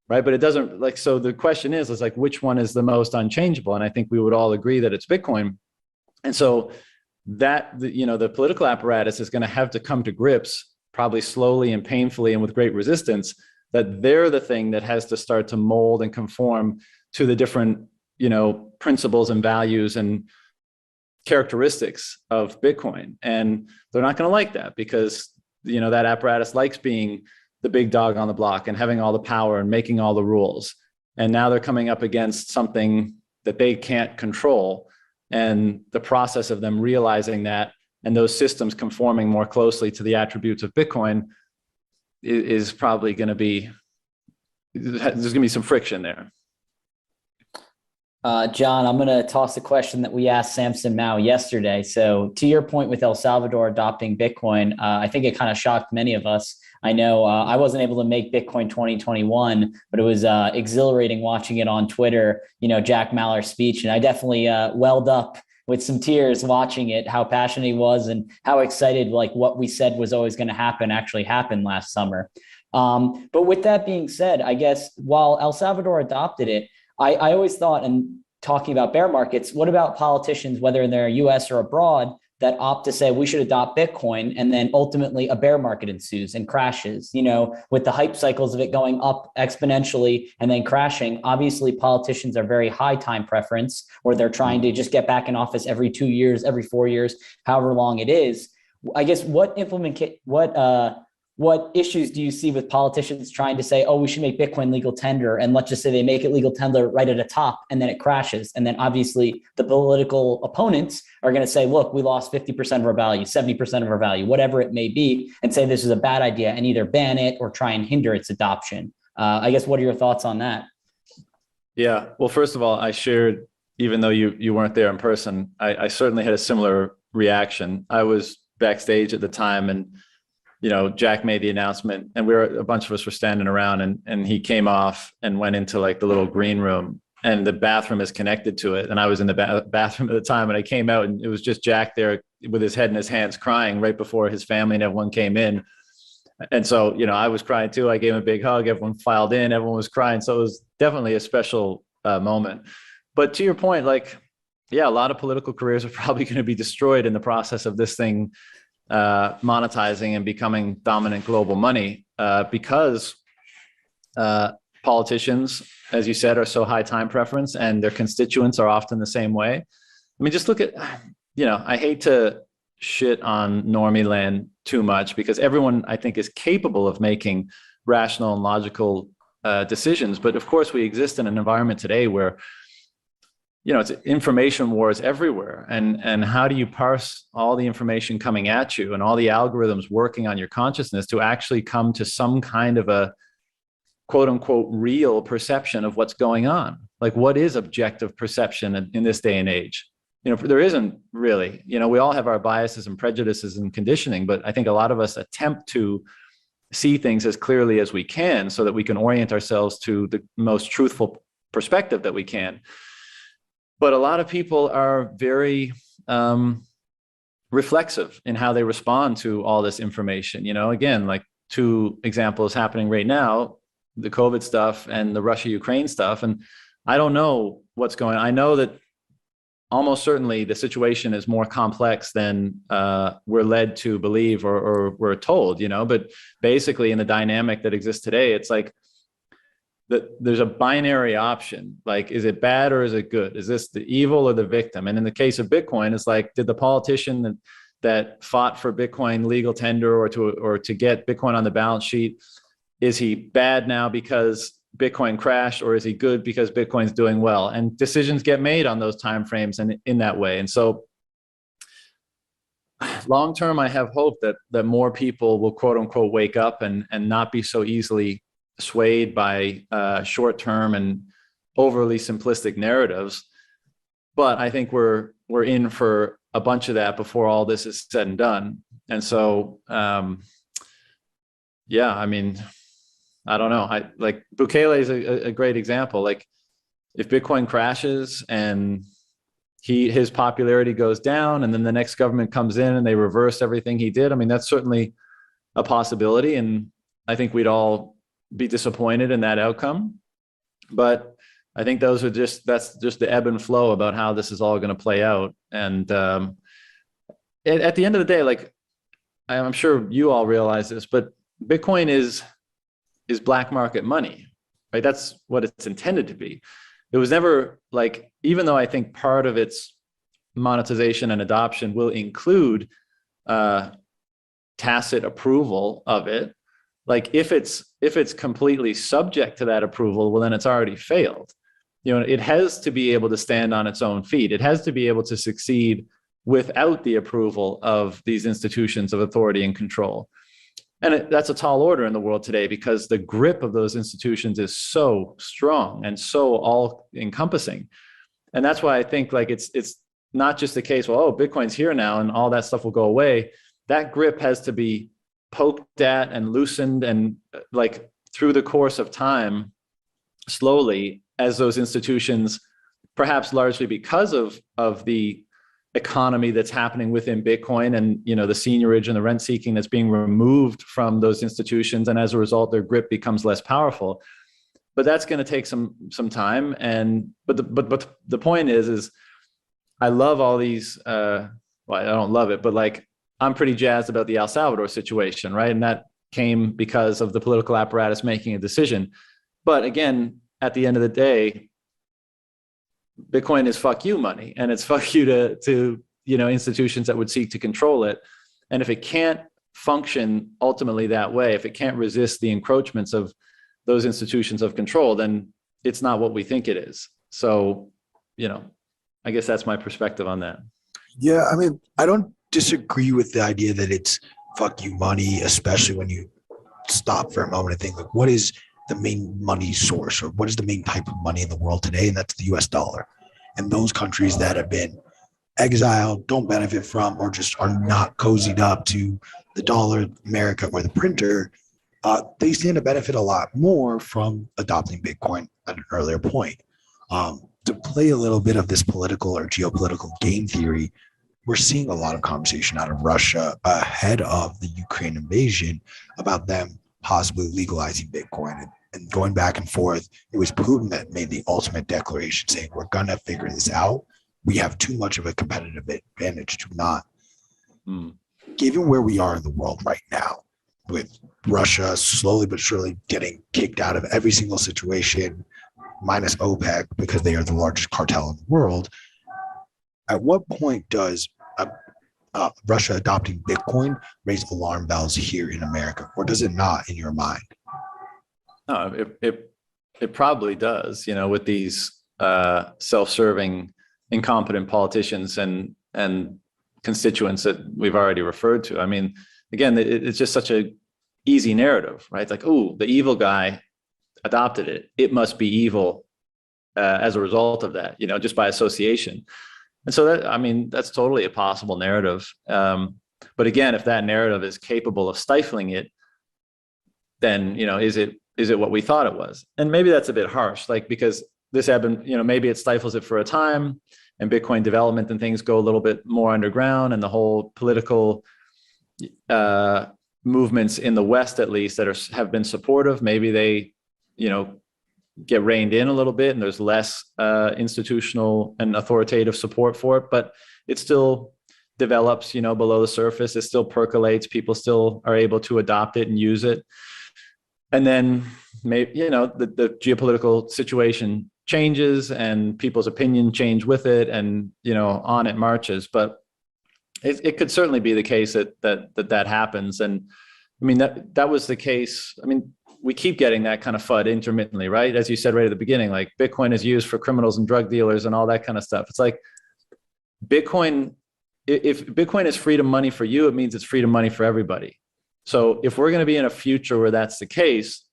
right? But it doesn't like, so the question is like, which one is the most unchangeable? And I think we would all agree that it's Bitcoin. And so that, the political apparatus is going to have to come to grips, probably slowly and painfully and with great resistance, that they're the thing that has to start to mold and conform to the different, principles and values and characteristics of Bitcoin. And they're not going to like that because, that apparatus likes being the big dog on the block and having all the power and making all the rules. And now they're coming up against something that they can't control. And the process of them realizing that and those systems conforming more closely to the attributes of Bitcoin is probably going to be, there's going to be some friction there. John, I'm going to toss a question that we asked Samson Mao yesterday. So to your point with El Salvador adopting Bitcoin, I think it kind of shocked many of us. I know I wasn't able to make Bitcoin 2021, but it was exhilarating watching it on Twitter, Jack Mallers' speech. And I definitely welled up with some tears watching it, how passionate he was and how excited like what we said was always going to happen actually happened last summer. But with that being said, I guess while El Salvador adopted it, I always thought, and talking about bear markets, what about politicians, whether they're US or abroad, that opt to say we should adopt Bitcoin and then ultimately a bear market ensues and crashes, with the hype cycles of it going up exponentially and then crashing. Obviously, politicians are very high time preference, or they're trying to just get back in office every 2 years, every 4 years, however long it is. I guess what issues do you see with politicians trying to say, oh, we should make Bitcoin legal tender? And let's just say they make it legal tender right at the top and then it crashes. And then obviously the political opponents are going to say, look, we lost 50% of our value, 70% of our value, whatever it may be, and say this is a bad idea and either ban it or try and hinder its adoption. I guess, what are your thoughts on that? Yeah, well, first of all, I shared, even though you weren't there in person, I certainly had a similar reaction. I was backstage at the time and Jack made the announcement and a bunch of us were standing around and he came off and went into like the little green room and the bathroom is connected to it. And I was in the bathroom at the time and I came out and it was just Jack there with his head in his hands crying right before his family and everyone came in. And so, I was crying too. I gave him a big hug. Everyone filed in, everyone was crying. So it was definitely a special moment. But to your point, like, yeah, a lot of political careers are probably going to be destroyed in the process of this thing monetizing and becoming dominant global money because politicians, as you said, are so high time preference and their constituents are often the same way. I mean, just look at, I hate to shit on normie land too much because everyone I think is capable of making rational and logical decisions. But of course we exist in an environment today where it's information wars everywhere. And how do you parse all the information coming at you and all the algorithms working on your consciousness to actually come to some kind of a quote unquote real perception of what's going on? Like, what is objective perception in this day and age? there isn't really, we all have our biases and prejudices and conditioning, but I think a lot of us attempt to see things as clearly as we can so that we can orient ourselves to the most truthful perspective that we can. But a lot of people are very reflexive in how they respond to all this information. Again, like 2 examples happening right now, the COVID stuff and the Russia-Ukraine stuff. And I don't know what's going on. I know that almost certainly the situation is more complex than we're led to believe or we're told, but basically in the dynamic that exists today, it's like there's a binary option. Like, is it bad or is it good? Is this the evil or the victim? And in the case of Bitcoin, it's like, did the politician that fought for Bitcoin legal tender or to get Bitcoin on the balance sheet, is he bad now because Bitcoin crashed, or is he good because Bitcoin's doing well? And decisions get made on those timeframes and in that way. And so long term, I have hope that more people will quote unquote wake up and not be so easily swayed by short term and overly simplistic narratives. But I think we're in for a bunch of that before all this is said and done. And so, yeah, I mean, I don't know. Bukele is a great example. Like, if Bitcoin crashes and his popularity goes down, and then the next government comes in and they reverse everything he did, I mean, that's certainly a possibility. And I think we'd all be disappointed in that outcome. But I think that's just the ebb and flow about how this is all going to play out. And at the end of the day, like, I'm sure you all realize this, but Bitcoin is black market money, right? That's what it's intended to be. It was never like, even though I think part of its monetization and adoption will include tacit approval of it, like if it's completely subject to that approval, well, then it's already failed. It has to be able to stand on its own feet. It has to be able to succeed without the approval of these institutions of authority and control. And that's a tall order in the world today, because the grip of those institutions is so strong and so all-encompassing. And that's why I think, like, it's not just the case, well, oh, Bitcoin's here now and all that stuff will go away. That grip has to be poked at and loosened, and like through the course of time, slowly, as those institutions, perhaps largely because of the economy that's happening within Bitcoin and, the seigniorage and the rent seeking that's being removed from those institutions. And as a result, their grip becomes less powerful. But that's going to take some time. But the point is I love all these, well, I don't love it, but like, I'm pretty jazzed about the El Salvador situation, right? And that came because of the political apparatus making a decision. But again, at the end of the day, Bitcoin is fuck you money, and it's fuck you to institutions that would seek to control it. And if it can't function ultimately that way, if it can't resist the encroachments of those institutions of control, then it's not what we think it is. So, I guess that's my perspective on that. Yeah, I mean, I don't disagree with the idea that it's fuck you money, especially when you stop for a moment and think, like, what is the main money source, or what is the main type of money in the world today? And that's the US dollar. And those countries that have been exiled, don't benefit from, or just are not cozied up to the dollar, America, or the printer, they stand to benefit a lot more from adopting Bitcoin at an earlier point. To play a little bit of this political or geopolitical game theory, we're seeing a lot of conversation out of Russia ahead of the Ukraine invasion about them possibly legalizing Bitcoin and going back and forth. It was Putin that made the ultimate declaration saying, we're going to figure this out. We have too much of a competitive advantage to not. Given where we are in the world right now, with Russia slowly but surely getting kicked out of every single situation, minus OPEC, because they are the largest cartel in the world, at what point does Russia adopting Bitcoin raise alarm bells here in America, or does it not in your mind? No, it probably does, with these self-serving, incompetent politicians and constituents that we've already referred to. I mean, again, it's just such a easy narrative, right? It's like, oh, the evil guy adopted it. It must be evil as a result of that, just by association. And so that, I mean, that's totally a possible narrative. But again, if that narrative is capable of stifling it, then, you know, is it what we thought it was? And maybe that's a bit harsh, like, because this had been, you know, maybe it stifles it for a time, and Bitcoin development and things go a little bit more underground, and the whole political movements in the West, at least, that have been supportive, maybe they, you know, get reined in a little bit, and there's less institutional and authoritative support for it, but it still develops, you know, below the surface. It still percolates. People still are able to adopt it and use it. And then maybe, you know, the geopolitical situation changes and people's opinion change with it, and, you know, on it marches. But it could certainly be the case that happens. And I mean, that was the case. I mean, we keep getting that kind of FUD intermittently, right? As you said right at the beginning, like, Bitcoin is used for criminals and drug dealers and all that kind of stuff. It's like, Bitcoin, if Bitcoin is freedom money for you, it means it's freedom money for everybody. So if we're going to be in a future where that's the case,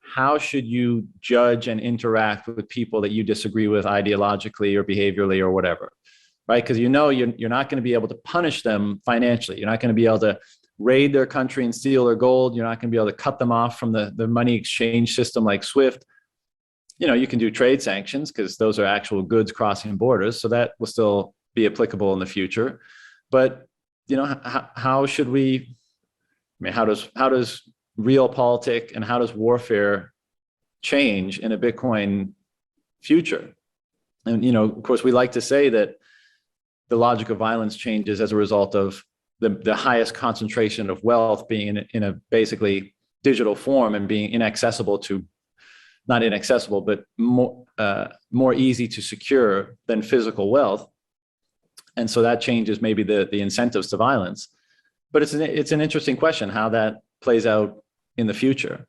how should you judge and interact with people that you disagree with ideologically or behaviorally or whatever, right? Because, you know, you're not going to be able to punish them financially. You're not going to be able to raid their country and steal their gold. You're not going to be able to cut them off from the money exchange system like SWIFT. You know, you can do trade sanctions because those are actual goods crossing borders. So that will still be applicable in the future. But, you know, how should we, I mean, how does realpolitik and how does warfare change in a Bitcoin future? And, you know, of course, we like to say that the logic of violence changes as a result of the highest concentration of wealth being in a basically digital form and being inaccessible to, not inaccessible, but more easy to secure than physical wealth. And so that changes maybe the incentives to violence. But it's an interesting question how that plays out in the future.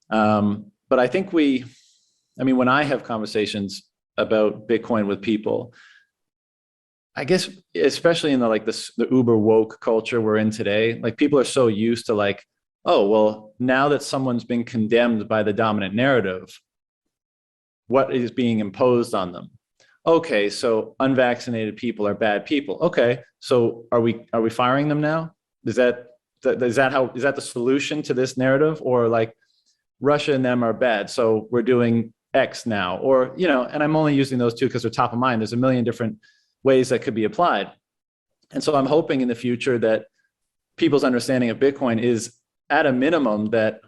But I think when I have conversations about Bitcoin with people, I guess, especially in the uber woke culture we're in today, like, people are so used to, like, oh, well, now that someone's been condemned by the dominant narrative, what is being imposed on them? Okay, so unvaccinated people are bad people. Okay, so are we firing them now? Is that the solution to this narrative? Or, like, Russia and them are bad, so we're doing X now? Or, you know, and I'm only using those two because they're top of mind. There's a million different ways that could be applied. And so I'm hoping in the future that people's understanding of Bitcoin is, at a minimum, that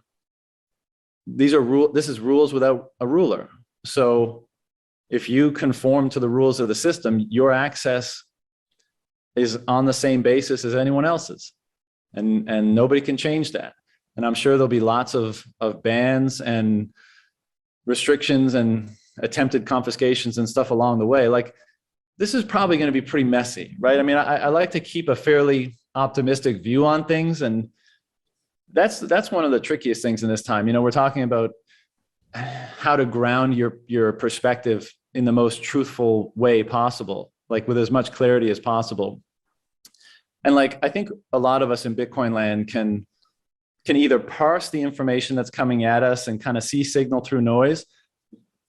this is rules without a ruler. So if you conform to the rules of the system, your access is on the same basis as anyone else's. And nobody can change that. And I'm sure there'll be lots of bans and restrictions and attempted confiscations and stuff along the way. Like, this is probably going to be pretty messy, right? I mean, I like to keep a fairly optimistic view on things. And that's one of the trickiest things in this time. You know, we're talking about how to ground your perspective in the most truthful way possible, like, with as much clarity as possible. And, like, I think a lot of us in Bitcoin land can either parse the information that's coming at us and kind of see signal through noise,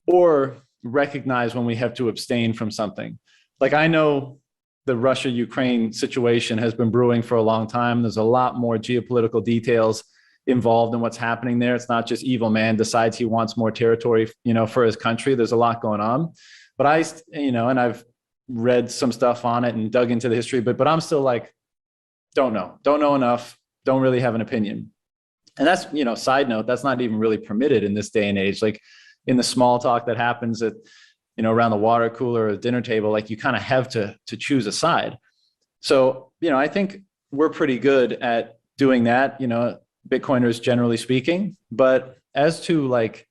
or recognize when we have to abstain from something. Like, I know the Russia-Ukraine situation has been brewing for a long time. There's a lot more geopolitical details involved in what's happening there. It's not just evil man decides he wants more territory, you know, for his country. There's a lot going on. But and I've read some stuff on it and dug into the history, but I'm still like, don't know enough, don't really have an opinion. And that's, you know, side note, that's not even really permitted in this day and age. Like, in the small talk that happens at, you know, around the water cooler or the dinner table, like, you kind of have to choose a side. So, you know, I think we're pretty good at doing that, you know, Bitcoiners generally speaking. But as to, like,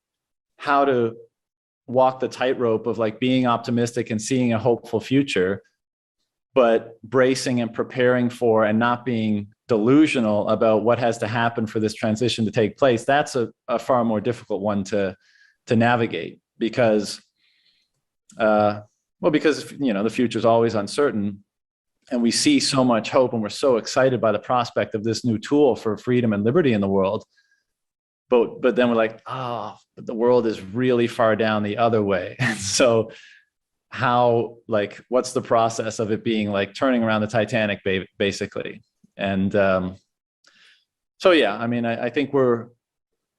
how to walk the tightrope of, like, being optimistic and seeing a hopeful future, but bracing and preparing for and not being delusional about what has to happen for this transition to take place, that's a far more difficult one to navigate, because you know, the future is always uncertain, and we see so much hope, and we're so excited by the prospect of this new tool for freedom and liberty in the world. But then we're like, but the world is really far down the other way. And so how, like, what's the process of it being like turning around the Titanic, basically. And so, yeah, I mean, I think we're,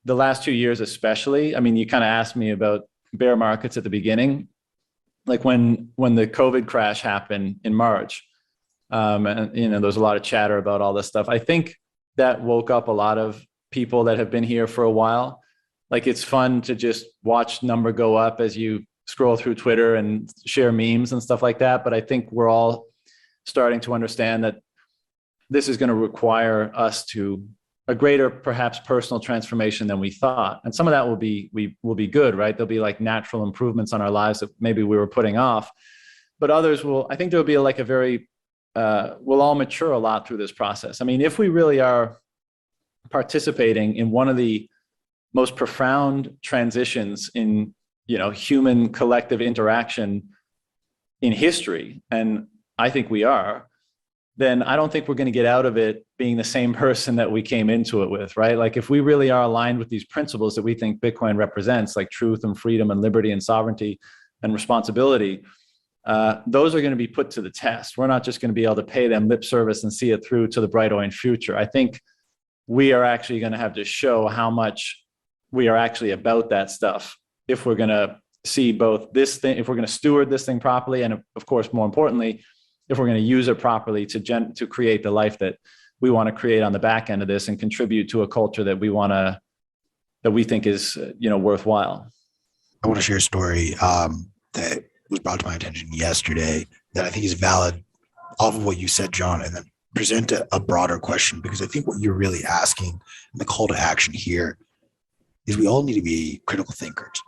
the last 2 years especially, I mean, you kind of asked me about bear markets at the beginning, like when the COVID crash happened in March, and, you know, there's a lot of chatter about all this stuff. I think that woke up a lot of people that have been here for a while. Like, it's fun to just watch number go up as you scroll through Twitter and share memes and stuff like that. But I think we're all starting to understand that this is going to require us to a greater, perhaps, personal transformation than we thought. And some of that will be good, right? There'll be like natural improvements on our lives that maybe we were putting off, but others will, I think there'll be like a very, we'll all mature a lot through this process. I mean, if we really are participating in one of the most profound transitions in, you know, human collective interaction in history, and I think we are, then I don't think we're going to get out of it being the same person that we came into it with, right? Like, if we really are aligned with these principles that we think Bitcoin represents, like truth and freedom and liberty and sovereignty and responsibility, those are going to be put to the test. We're not just going to be able to pay them lip service and see it through to the bright orange future. I think we are actually going to have to show how much we are actually about that stuff if we're going to see both this thing, if we're going to steward this thing properly, and of course, more importantly, if we're going to use it properly to create the life that we want to create on the back end of this and contribute to a culture that we think is, you know, worthwhile. I want to share a story that was brought to my attention yesterday that I think is valid off of what you said, John, and then present a broader question, because I think what you're really asking, and the call to action here, is we all need to be critical thinkers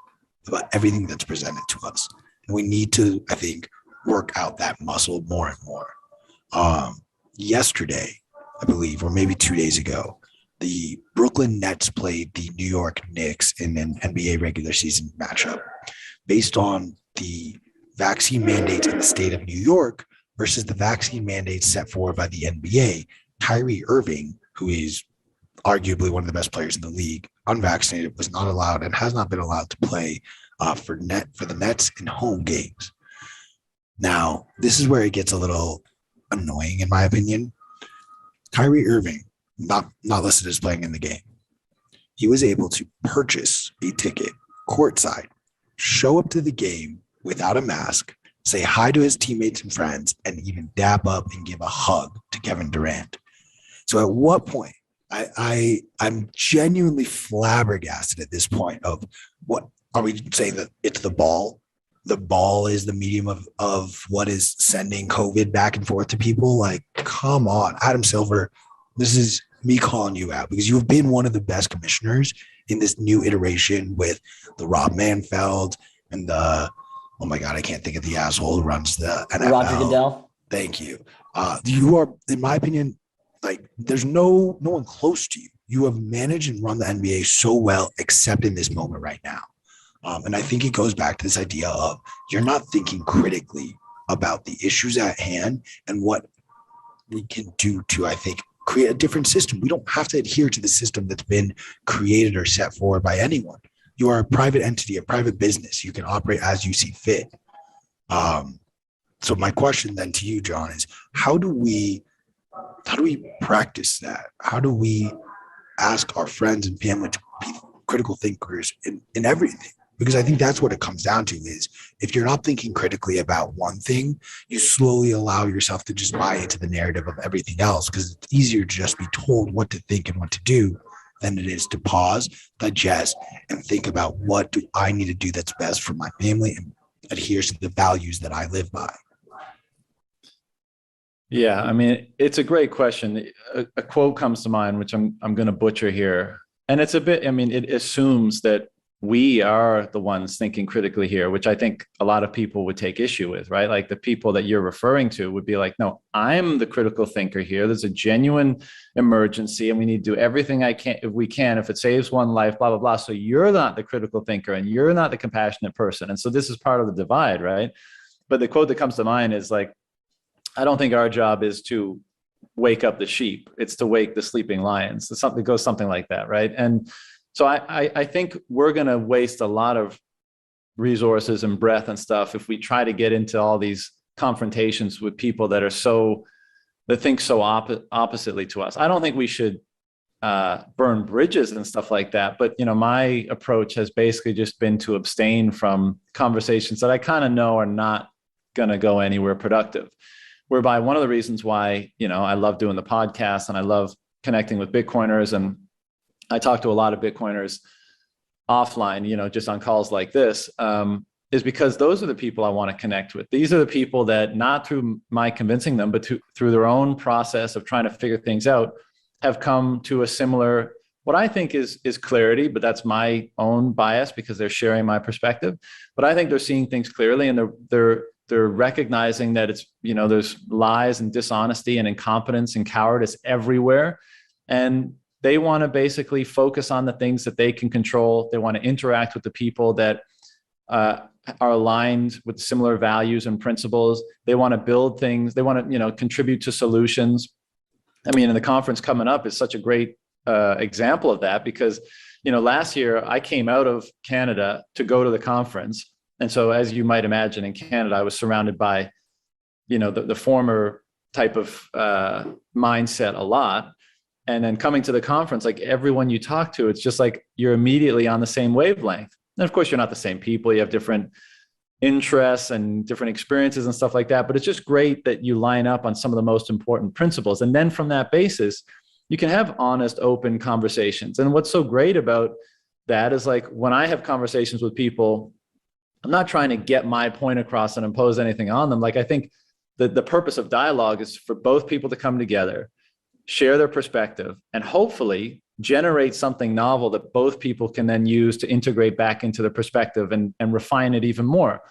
about everything that's presented to us. And we need to, I think, work out that muscle more and more. Yesterday, I believe, or maybe 2 days ago, the Brooklyn Nets played the New York Knicks in an NBA regular season matchup based on the vaccine mandates in the state of New York versus the vaccine mandates set forward by the NBA. Kyrie Irving, who is arguably one of the best players in the league, unvaccinated, was not allowed and has not been allowed to play for the Nets in home games. Now, this is where it gets a little annoying, in my opinion. Kyrie Irving, not listed as playing in the game, he was able to purchase a ticket courtside, show up to the game without a mask, say hi to his teammates and friends, and even dap up and give a hug to Kevin Durant. So at what point, I'm genuinely flabbergasted at this point of, what are we saying, that it's the ball? The ball is the medium of what is sending COVID back and forth to people? Like, come on, Adam Silver, this is me calling you out, because you've been one of the best commissioners in this new iteration with the Rob Manfeld and the, oh my God, I can't think of the asshole who runs the NFL. Roger Goodell. Thank you. You are, in my opinion, like, there's no one close to you. You have managed and run the NBA so well, except in this moment right now. And I think it goes back to this idea of, you're not thinking critically about the issues at hand and what we can do to, I think, create a different system. We don't have to adhere to the system that's been created or set forward by anyone. You are a private entity, a private business. You can operate as you see fit. So my question then to you, John, is how do we practice that? How do we ask our friends and family to be critical thinkers in everything? Because I think that's what it comes down to, is if you're not thinking critically about one thing, you slowly allow yourself to just buy into the narrative of everything else, because it's easier to just be told what to think and what to do than it is to pause, digest, and think about, what do I need to do that's best for my family and adheres to the values that I live by. Yeah, I mean, it's a great question. A quote comes to mind, which I'm going to butcher here. And it's a bit, I mean, it assumes that we are the ones thinking critically here, which I think a lot of people would take issue with, right? Like, the people that you're referring to would be like, no, I'm the critical thinker here. There's a genuine emergency and we need to do everything if it saves one life, blah, blah, blah. So you're not the critical thinker and you're not the compassionate person. And so this is part of the divide, right? But the quote that comes to mind is like, I don't think our job is to wake up the sheep. It's to wake the sleeping lions. It goes something like that, right? And so I think we're going to waste a lot of resources and breadth and stuff if we try to get into all these confrontations with people that think so oppositely to us. I don't think we should burn bridges and stuff like that. But, my approach has basically just been to abstain from conversations that I kind of know are not going to go anywhere productive. Whereby one of the reasons why, I love doing the podcast and I love connecting with Bitcoiners, and I talk to a lot of Bitcoiners offline, just on calls like this, is because those are the people I want to connect with. These are the people that, not through my convincing them, but through their own process of trying to figure things out, have come to a similar, what I think is clarity, but that's my own bias because they're sharing my perspective. But I think they're seeing things clearly, and they're recognizing that it's, there's lies and dishonesty and incompetence and cowardice everywhere. And they want to basically focus on the things that they can control. They want to interact with the people that are aligned with similar values and principles. They want to build things. They want to, contribute to solutions. I mean, and the conference coming up is such a great example of that because, last year I came out of Canada to go to the conference. And so, as you might imagine, in Canada, I was surrounded by, the former type of mindset a lot. And then coming to the conference, like everyone you talk to, it's just like you're immediately on the same wavelength. And of course, you're not the same people. You have different interests and different experiences and stuff like that. But it's just great that you line up on some of the most important principles. And then from that basis, you can have honest, open conversations. And what's so great about that is, like, when I have conversations with people, I'm not trying to get my point across and impose anything on them. Like, I think that the purpose of dialogue is for both people to come together, share their perspective, and hopefully generate something novel that both people can then use to integrate back into the perspective and refine it even more.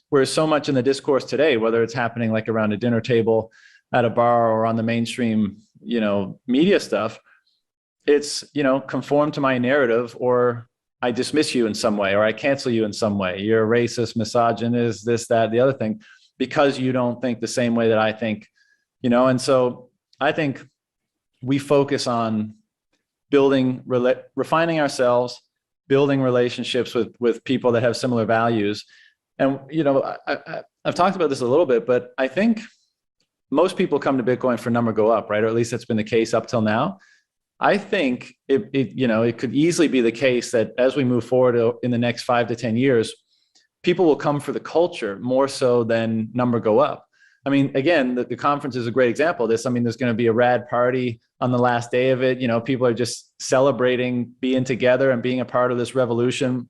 Whereas so much in the discourse today, whether it's happening like around a dinner table, at a bar, or on the mainstream, media stuff, it's, conform to my narrative, or I dismiss you in some way, or I cancel you in some way. You're a racist, misogynist, this, that, the other thing, because you don't think the same way that I think, and so I think we focus on refining ourselves, building relationships with people that have similar values. And, I've talked about this a little bit, but I think most people come to Bitcoin for number go up, right? Or at least that's been the case up till now. I think it could easily be the case that as we move forward in the next 5 to 10 years, people will come for the culture more so than number go up. I mean, again, the conference is a great example of this. I mean, there's going to be a rad party on the last day of it. People are just celebrating being together and being a part of this revolution.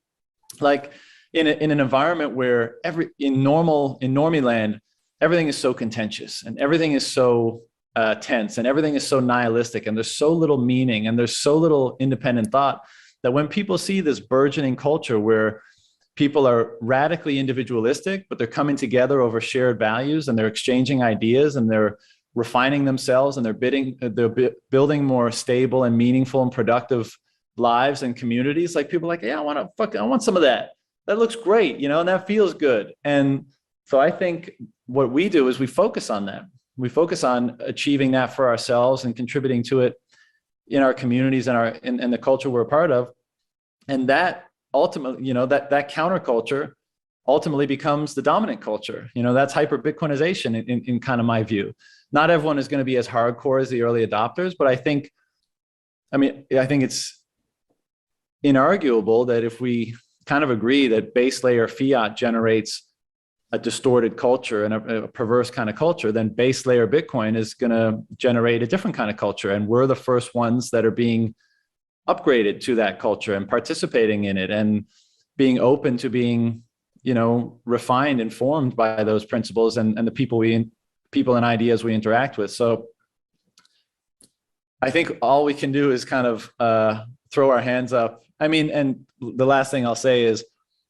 Like in an environment where in normie land, everything is so contentious and everything is so tense and everything is so nihilistic, and there's so little meaning and there's so little independent thought, that when people see this burgeoning culture where people are radically individualistic, but they're coming together over shared values, and they're exchanging ideas, and they're refining themselves, and they're building more stable and meaningful and productive lives and communities. Like, people are like, yeah, I want some of that. That looks great, and that feels good. And so I think what we do is we focus on that. We focus on achieving that for ourselves and contributing to it in our communities and in the culture we're a part of. And that ultimately, that counterculture ultimately becomes the dominant culture. That's hyper Bitcoinization in kind of my view. Not everyone is going to be as hardcore as the early adopters, but I think it's inarguable that if we kind of agree that base layer fiat generates a distorted culture and a perverse kind of culture, then base layer Bitcoin is going to generate a different kind of culture. And we're the first ones that are being upgraded to that culture and participating in it and being open to being, refined and formed by those principles and the people and ideas we interact with. So I think all we can do is kind of throw our hands up. I mean, and the last thing I'll say is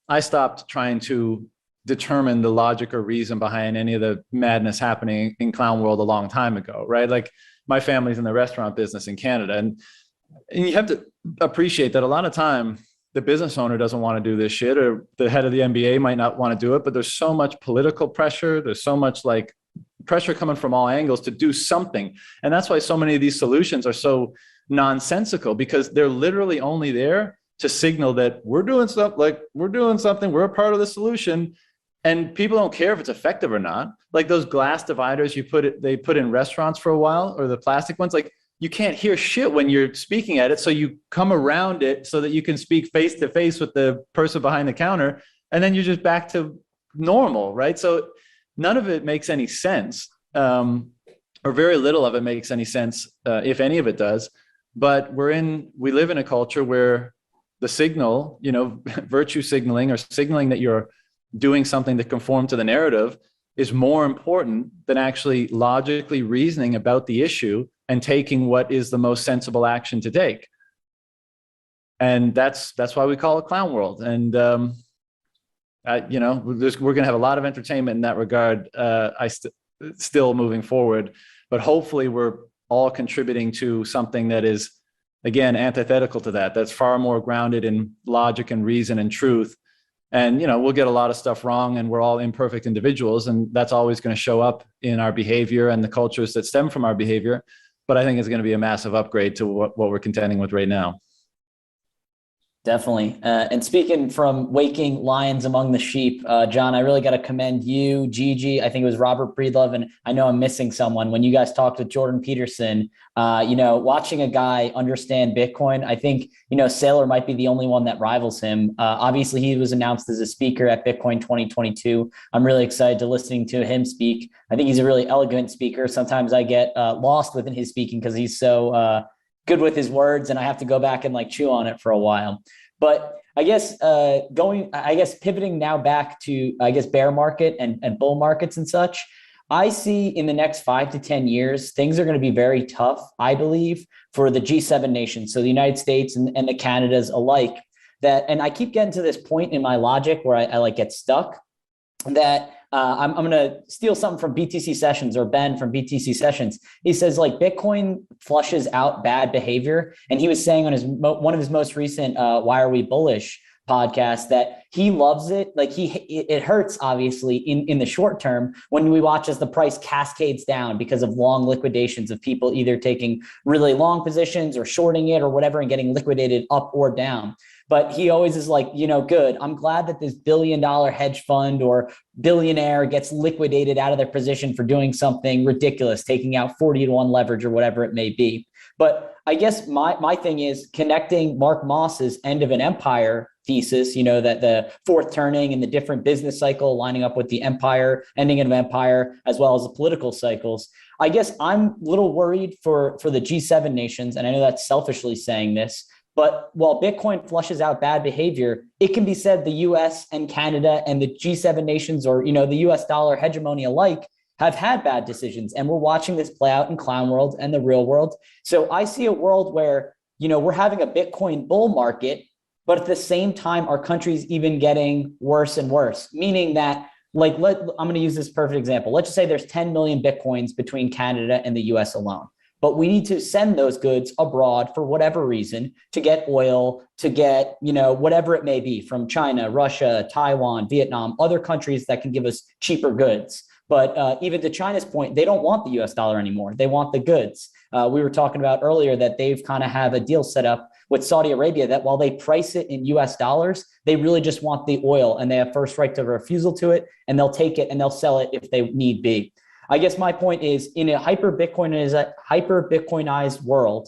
I stopped trying to determine the logic or reason behind any of the madness happening in clown world a long time ago, right? Like, my family's in the restaurant business in Canada, and you have to appreciate that a lot of time the business owner doesn't want to do this shit, or the head of the NBA might not want to do it, but there's so much political pressure. There's so much like pressure coming from all angles to do something. And that's why so many of these solutions are so nonsensical, because they're literally only there to signal that we're doing something, we're a part of the solution. And people don't care if it's effective or not. Like those glass dividers they put in restaurants for a while, or the plastic ones, like you can't hear shit when you're speaking at it. So you come around it so that you can speak face to face with the person behind the counter. And then you're just back to normal, right? So none of it makes any sense, or very little of it makes any sense, if any of it does. But we live in a culture where the signal, virtue signaling, or signaling that you're doing something to conform to the narrative, is more important than actually logically reasoning about the issue and taking what is the most sensible action to take. And that's why we call it clown world. And we're going to have a lot of entertainment in that regard. Still moving forward, but hopefully we're all contributing to something that is, again, antithetical to that. That's far more grounded in logic and reason and truth. And, we'll get a lot of stuff wrong, and we're all imperfect individuals, and that's always going to show up in our behavior and the cultures that stem from our behavior. But I think it's going to be a massive upgrade to what we're contending with right now. Definitely. And speaking from waking lions among the sheep, John, I really got to commend you, Gigi. I think it was Robert Breedlove, and I know I'm missing someone. When you guys talked with Jordan Peterson, watching a guy understand Bitcoin, I think, Saylor might be the only one that rivals him. Obviously, he was announced as a speaker at Bitcoin 2022. I'm really excited to listening to him speak. I think he's a really elegant speaker. Sometimes I get lost within his speaking because he's so good with his words, and I have to go back and chew on it for a while. But I guess pivoting now back to, bear market and bull markets and such, I see in the next 5 to 10 years, things are going to be very tough, I believe, for the G7 nations. So the United States and the Canadas alike, and I keep getting to this point in my logic where I get stuck, that I'm going to steal something from BTC Sessions, or Ben from BTC Sessions. He says Bitcoin flushes out bad behavior. And he was saying on one of his most recent Why Are We Bullish podcast that he loves it. It hurts, obviously, in the short term when we watch as the price cascades down because of long liquidations of people either taking really long positions or shorting it or whatever and getting liquidated up or down. But he always is good. I'm glad that this $1 billion hedge fund or billionaire gets liquidated out of their position for doing something ridiculous, taking out 40-to-1 leverage or whatever it may be. But I guess my thing is connecting Mark Moss's end of an empire thesis, that the fourth turning and the different business cycle lining up with the empire, ending of empire, as well as the political cycles. I guess I'm a little worried for the G7 nations, and I know that's selfishly saying this, but while Bitcoin flushes out bad behavior, it can be said the US and Canada and the G7 nations, or, the US dollar hegemony alike, have had bad decisions. And we're watching this play out in clown world and the real world. So I see a world where, we're having a Bitcoin bull market, but at the same time, our country's even getting worse and worse, meaning that I'm going to use this perfect example. Let's just say there's 10 million Bitcoins between Canada and the US alone. But we need to send those goods abroad for whatever reason, to get oil, to get, whatever it may be, from China, Russia, Taiwan, Vietnam, other countries that can give us cheaper goods. But even to China's point, they don't want the US dollar anymore. They want the goods. We were talking about earlier that they've kind of have a deal set up with Saudi Arabia that while they price it in US dollars, they really just want the oil, and they have first right to refusal to it, and they'll take it and they'll sell it if they need be. I guess my point is, in a hyper Bitcoinized world,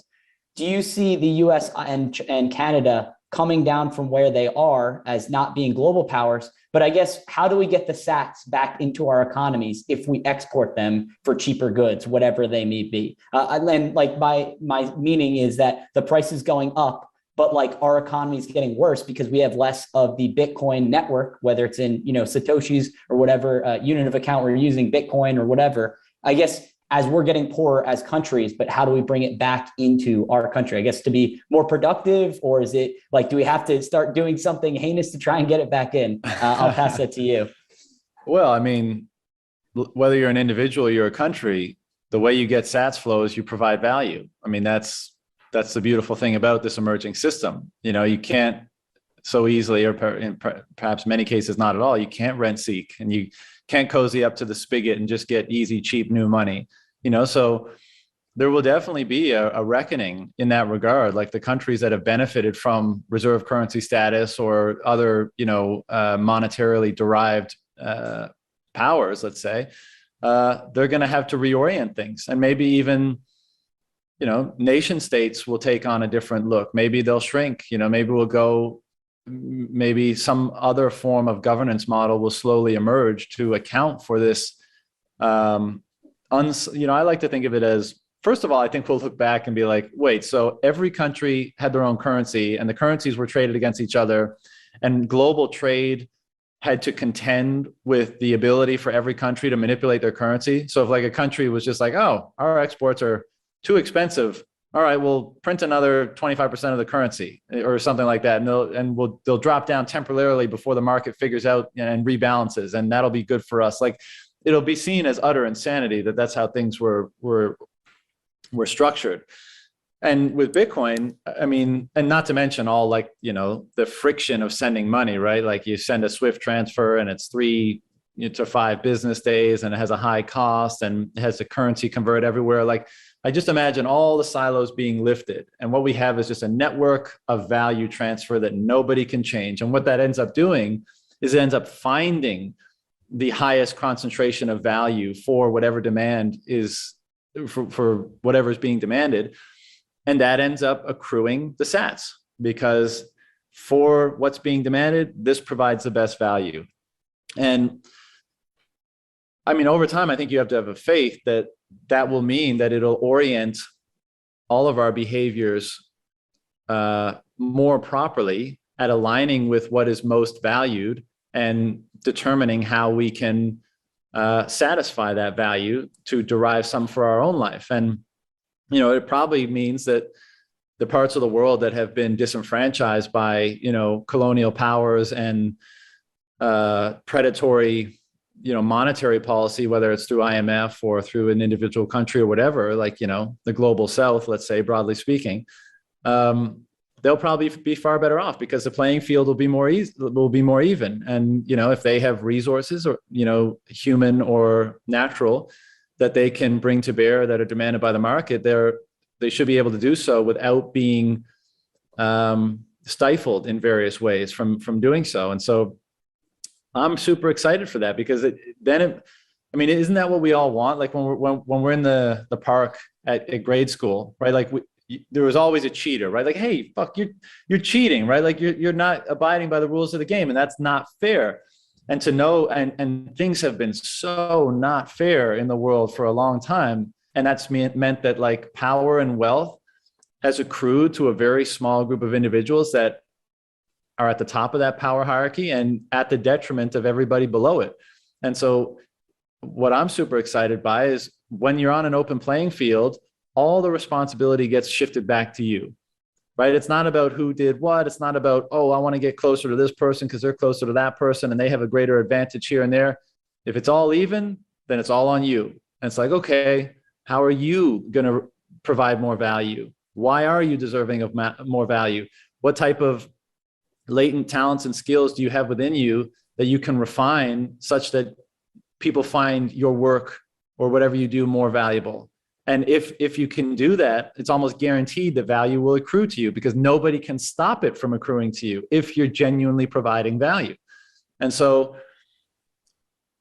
do you see the US and Canada coming down from where they are as not being global powers? But I guess, how do we get the sats back into our economies if we export them for cheaper goods, whatever they may be? And my meaning is that the price is going up, but our economy is getting worse because we have less of the Bitcoin network, whether it's in, Satoshis or whatever unit of account we're using, Bitcoin or whatever. I guess as we're getting poorer as countries, but how do we bring it back into our country? I guess to be more productive, or is it do we have to start doing something heinous to try and get it back in? I'll pass that to you. Well, I mean, whether you're an individual or you're a country, the way you get sats flow is you provide value. I mean, that's the beautiful thing about this emerging system. You can't so easily, or in perhaps many cases not at all, you can't rent seek, and you can't cozy up to the spigot and just get easy, cheap new money. So there will definitely be a reckoning in that regard. Like the countries that have benefited from reserve currency status or other, monetarily derived powers, let's say, they're going to have to reorient things, and maybe even, nation states will take on a different look. Maybe they'll shrink. Maybe some other form of governance model will slowly emerge to account for this. I like to think of it as, first of all, I think we'll look back and be like, wait, so every country had their own currency and the currencies were traded against each other, and global trade had to contend with the ability for every country to manipulate their currency. So if like a country was just like, oh, our exports are too expensive, all right, we'll print another 25% of the currency or something like that. And they'll drop down temporarily before the market figures out and rebalances. And that'll be good for us. Like, it'll be seen as utter insanity that's how things were structured. And with Bitcoin, I mean, and not to mention all the friction of sending money, right? Like you send a SWIFT transfer and it's 3 to 5 business days and it has a high cost and it has the currency convert everywhere. Like, I just imagine all the silos being lifted. And what we have is just a network of value transfer that nobody can change. And what that ends up doing is it ends up finding the highest concentration of value for whatever demand is, for whatever is being demanded. And that ends up accruing the sats, because for what's being demanded, this provides the best value. And I mean, over time, I think you have to have a faith that will mean that it'll orient all of our behaviors more properly at aligning with what is most valued and determining how we can satisfy that value to derive some for our own life. And, it probably means that the parts of the world that have been disenfranchised by, colonial powers and predatory monetary policy, whether it's through IMF or through an individual country or whatever, like, the global South, let's say, broadly speaking, they'll probably be far better off because the playing field will be more even. And, if they have resources or, human or natural, that they can bring to bear that are demanded by the market, they should be able to do so without being stifled in various ways from doing so. And so I'm super excited for that, because isn't that what we all want? Like when we're in the park at grade school, right? Like there was always a cheater, right? Like, hey, fuck, you're cheating, right? Like you're not abiding by the rules of the game, and that's not fair. And to know, and things have been so not fair in the world for a long time, and that's meant that like power and wealth has accrued to a very small group of individuals that are at the top of that power hierarchy and at the detriment of everybody below it. And so what I'm super excited by is when you're on an open playing field, all the responsibility gets shifted back to you, right? It's not about who did what. It's not about, oh, I want to get closer to this person because they're closer to that person and they have a greater advantage here and there. If it's all even, then it's all on you. And it's like, okay, how are you going to provide more value? Why are you deserving of more value? What type of latent talents and skills do you have within you that you can refine such that people find your work or whatever you do more valuable? And if you can do that, it's almost guaranteed the value will accrue to you, because nobody can stop it from accruing to you if you're genuinely providing value. And so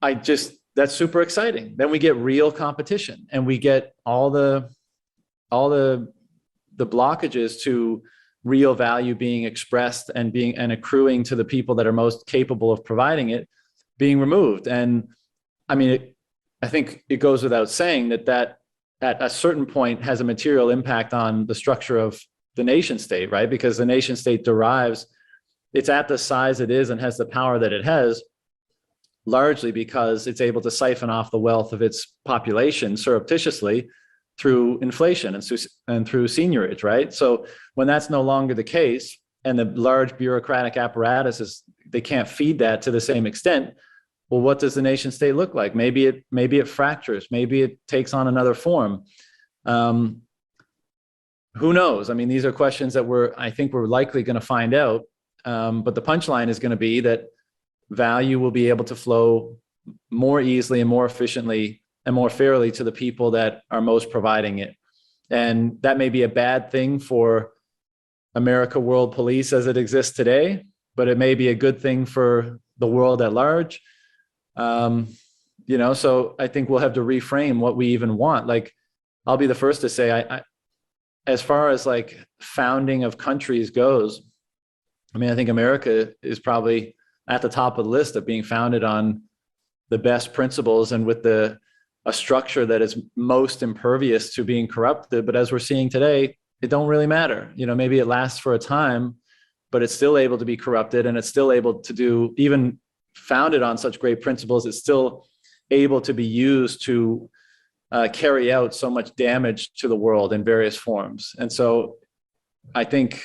that's super exciting. Then we get real competition, and we get all the blockages to real value being expressed and accruing to the people that are most capable of providing it being removed. And I mean, I think it goes without saying that at a certain point has a material impact on the structure of the nation state, right? Because the nation state it's at the size it is and has the power that it has, largely because it's able to siphon off the wealth of its population surreptitiously through inflation and through seigniorage, right? So when that's no longer the case, and the large bureaucratic apparatus they can't feed that to the same extent, well, what does the nation state look like? Maybe it fractures. Maybe it takes on another form. Who knows? I mean, these are questions that I think we're likely going to find out. But the punchline is going to be that value will be able to flow more easily and more efficiently and more fairly to the people that are most providing it. And that may be a bad thing for America World Police as it exists today, but it may be a good thing for the world at large. So I think we'll have to reframe what we even want. Like, I'll be the first to say, I as far as like founding of countries goes, I mean, I think America is probably at the top of the list of being founded on the best principles and with a structure that is most impervious to being corrupted. But as we're seeing today, it don't really matter. Maybe it lasts for a time, but it's still able to be corrupted, and it's still able to do, even founded on such great principles, it's still able to be used to carry out so much damage to the world in various forms. And so I think,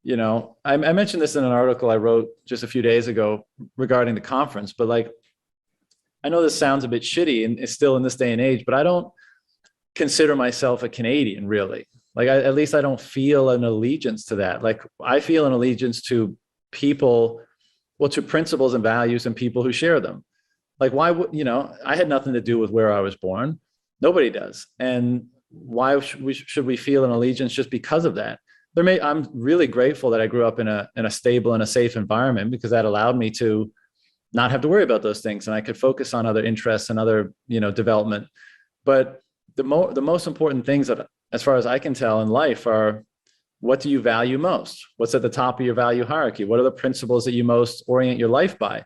I mentioned this in an article I wrote just a few days ago regarding the conference, but like, I know this sounds a bit shitty and it's still in this day and age, but I don't consider myself a Canadian, really. Like, at least I don't feel an allegiance to that. Like, I feel an allegiance to people, to principles and values and people who share them. Like, why would, I had nothing to do with where I was born. Nobody does. And why should we feel an allegiance just because of that? I'm really grateful that I grew up in a stable and a safe environment, because that allowed me to not have to worry about those things, and I could focus on other interests and other, development. But the most important things that, as far as I can tell in life, are, what do you value most? What's at the top of your value hierarchy? What are the principles that you most orient your life by?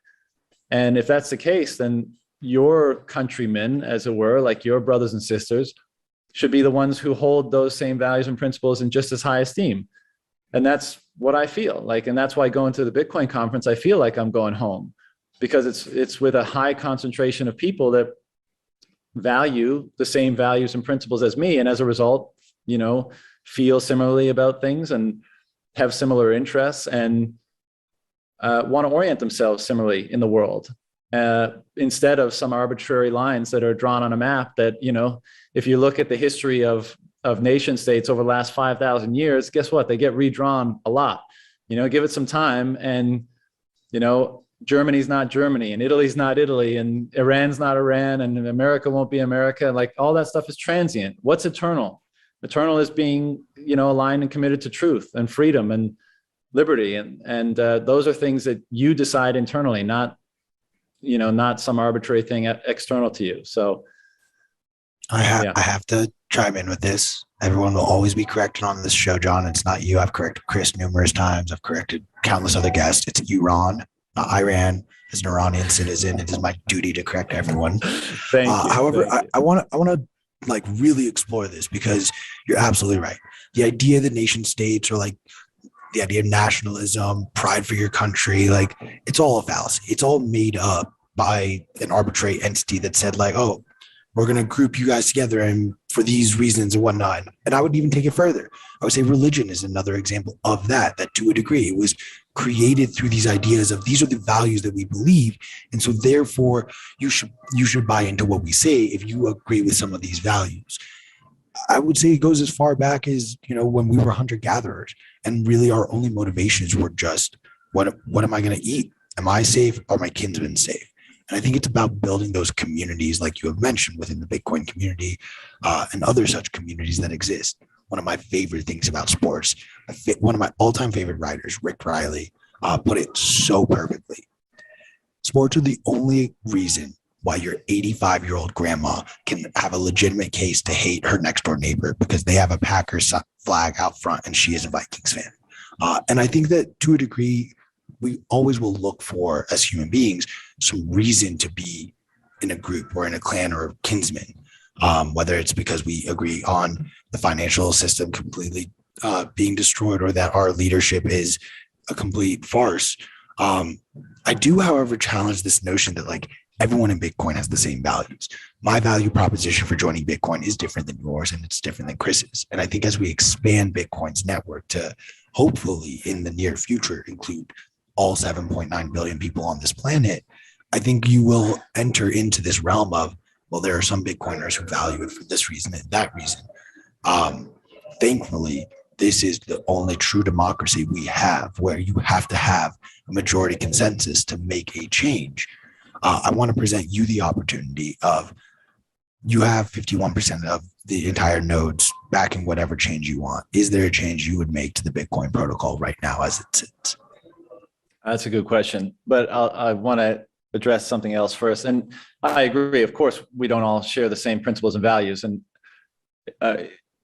And if that's the case, then your countrymen, as it were, like your brothers and sisters, should be the ones who hold those same values and principles in just as high esteem. And that's what I feel like. And that's why going to the Bitcoin conference, I feel like I'm going home, because it's with a high concentration of people that value the same values and principles as me. And as a result, feel similarly about things and have similar interests and want to orient themselves similarly in the world, instead of some arbitrary lines that are drawn on a map that, if you look at the history of nation states over the last 5,000 years, guess what? They get redrawn a lot. Give it some time, and, Germany's not Germany, and Italy's not Italy, and Iran's not Iran, and America won't be America. Like, all that stuff is transient. What's eternal? Eternal is being, aligned and committed to truth and freedom and liberty. And those are things that you decide internally, not some arbitrary thing external to you. So I have to chime in with this. Everyone will always be corrected on this show, John. It's not you. I've corrected Chris numerous times. I've corrected countless other guests. It's Iran, not Iran. As an Iranian citizen, it is my duty to correct everyone. Thank you. However, I want to like really explore this, because you're absolutely right. The idea that nation states, or like the idea of nationalism, pride for your country, like, it's all a fallacy. It's all made up by an arbitrary entity that said, like, oh, we're going to group you guys together and for these reasons and whatnot. And I would even take it further. I would say religion is another example of that to a degree, it was created through these ideas of, these are the values that we believe. And so therefore you should buy into what we say if you agree with some of these values. I would say it goes as far back as, when we were hunter gatherers, and really our only motivations were just, what am I going to eat? Am I safe? Are my kinsmen safe? And I think it's about building those communities, like you have mentioned, within the Bitcoin community and other such communities that exist. One of my favorite things about sports, one of my all-time favorite writers, Rick Riley, put it so perfectly. Sports are the only reason why your 85-year-old grandma can have a legitimate case to hate her next door neighbor, because they have a Packers flag out front and she is a Vikings fan. And I think that to a degree, we always will look for, as human beings, some reason to be in a group or in a clan or kinsman, whether it's because we agree on the financial system completely being destroyed, or that our leadership is a complete farce. I do, however, challenge this notion that like everyone in Bitcoin has the same values. My value proposition for joining Bitcoin is different than yours, and it's different than Chris's. And I think as we expand Bitcoin's network to hopefully in the near future include all 7.9 billion people on this planet, I think you will enter into this realm of, well, there are some Bitcoiners who value it for this reason and that reason. Thankfully, this is the only true democracy we have, where you have to have a majority consensus to make a change. I want to present you the opportunity of You have 51% of the entire nodes backing whatever change you want. Is there a change you would make to the Bitcoin protocol right now as it sits? That's a good question, but I want to address something else first. And I agree. Of course, we don't all share the same principles and values, and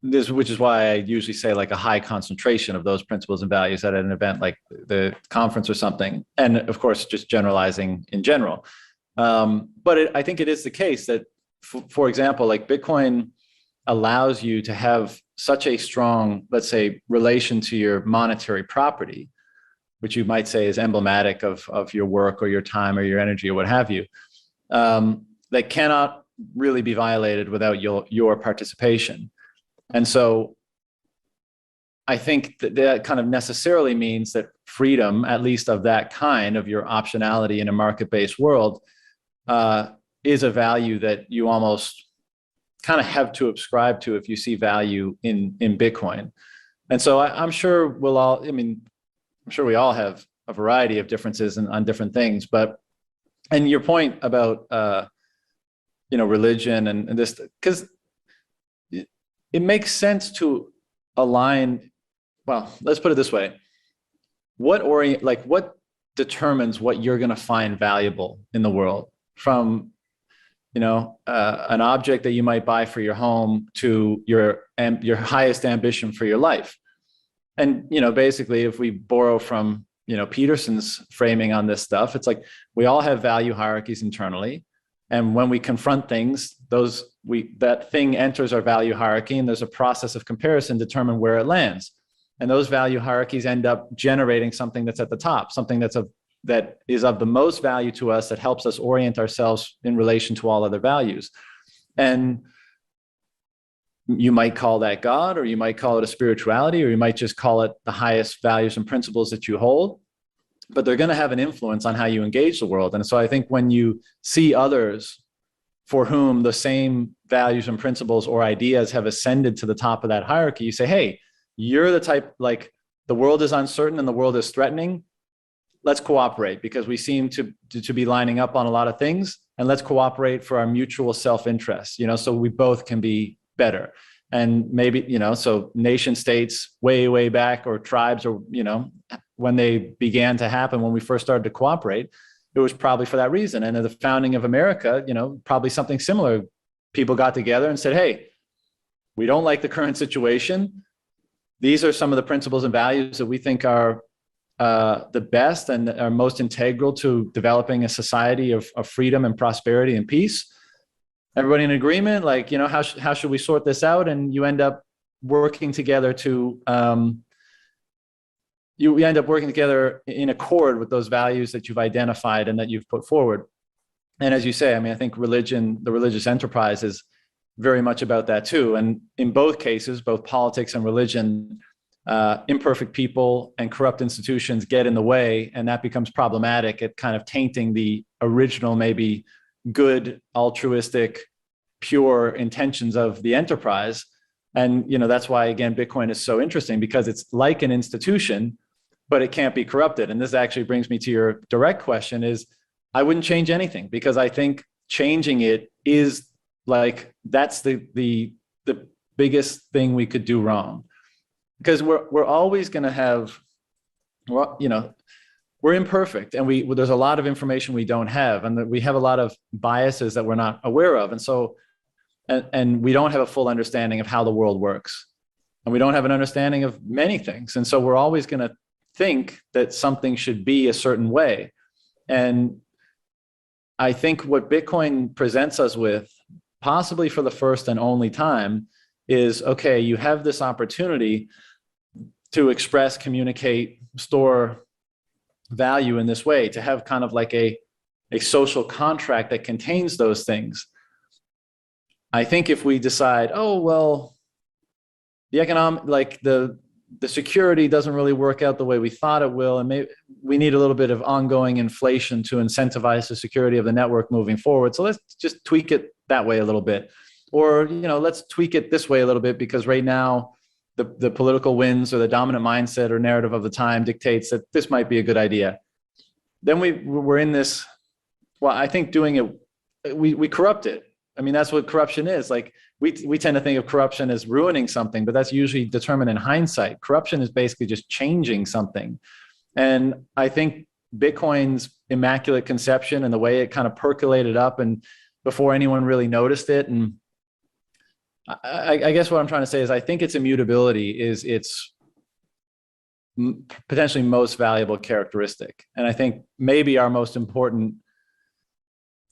which is why I usually say like a high concentration of those principles and values at an event like the conference or something. And of course, just generalizing in general. But I think it is the case that, for example, like Bitcoin allows you to have such a strong, let's say, relation to your monetary property, which you might say is emblematic of your work or your time or your energy or what have you, that cannot really be violated without your participation. And so I think that kind of necessarily means that freedom, at least of that kind, of your optionality in a market-based world, is a value that you almost kind of have to ascribe to if you see value in Bitcoin. And so I'm sure I'm sure we all have a variety of differences on different things, and your point about, religion and this, because it makes sense to align. Well, let's put it this way. What determines what you're going to find valuable in the world, from an object that you might buy for your home to your highest ambition for your life? And basically, if we borrow from Peterson's framing on this stuff, it's like we all have value hierarchies internally, and when we confront things, that thing enters our value hierarchy, and there's a process of comparison to determine where it lands. And those value hierarchies end up generating something that's at the top, something that is of the most value to us, that helps us orient ourselves in relation to all other values. And you might call that God, or you might call it a spirituality, or you might just call it the highest values and principles that you hold, but they're going to have an influence on how you engage the world. And so I think when you see others for whom the same values and principles or ideas have ascended to the top of that hierarchy, you say, hey, you're the type, like, the world is uncertain and the world is threatening. Let's cooperate, because we seem to be lining up on a lot of things, and let's cooperate for our mutual self-interest, so we both can be better. And maybe, so nation states way back, or tribes, or, when they began to happen, when we first started to cooperate, it was probably for that reason. And at the founding of America, probably something similar. People got together and said, hey, we don't like the current situation. These are some of the principles and values that we think are the best and are most integral to developing a society of freedom and prosperity and peace. Everybody in agreement, like, how should we sort this out? And you end up working together you end up working together in accord with those values that you've identified and that you've put forward. And as you say, I think the religious enterprise is very much about that too. And in both cases, both politics and religion, imperfect people and corrupt institutions get in the way, and that becomes problematic at kind of tainting the original, maybe good, altruistic, pure intentions of the enterprise. And that's why, again, Bitcoin is so interesting, because it's like an institution, but it can't be corrupted. And this actually brings me to your direct question: is I wouldn't change anything, because I think changing it is like, that's the biggest thing we could do wrong. Because we're always going to have, we're imperfect, and there's a lot of information we don't have, and we have a lot of biases that we're not aware of. And so, and we don't have a full understanding of how the world works, and we don't have an understanding of many things. And so we're always going to think that something should be a certain way. And I think what Bitcoin presents us with, possibly for the first and only time, is, okay, you have this opportunity to express, communicate, store value in this way, to have kind of like a social contract that contains those things. I think if we decide, oh, well, the economic, like the security doesn't really work out the way we thought it will, and maybe we need a little bit of ongoing inflation to incentivize the security of the network moving forward, so let's just tweak it that way a little bit. Or, let's tweak it this way a little bit, because right now the political winds or the dominant mindset or narrative of the time dictates that this might be a good idea. Then we're in this, well, I think doing it, we corrupt it. I mean, that's what corruption is. Like we tend to think of corruption as ruining something, but that's usually determined in hindsight. Corruption is basically just changing something. And I think Bitcoin's immaculate conception and the way it kind of percolated up and before anyone really noticed it. And I guess what I'm trying to say is I think its immutability is its potentially most valuable characteristic. And I think maybe our most important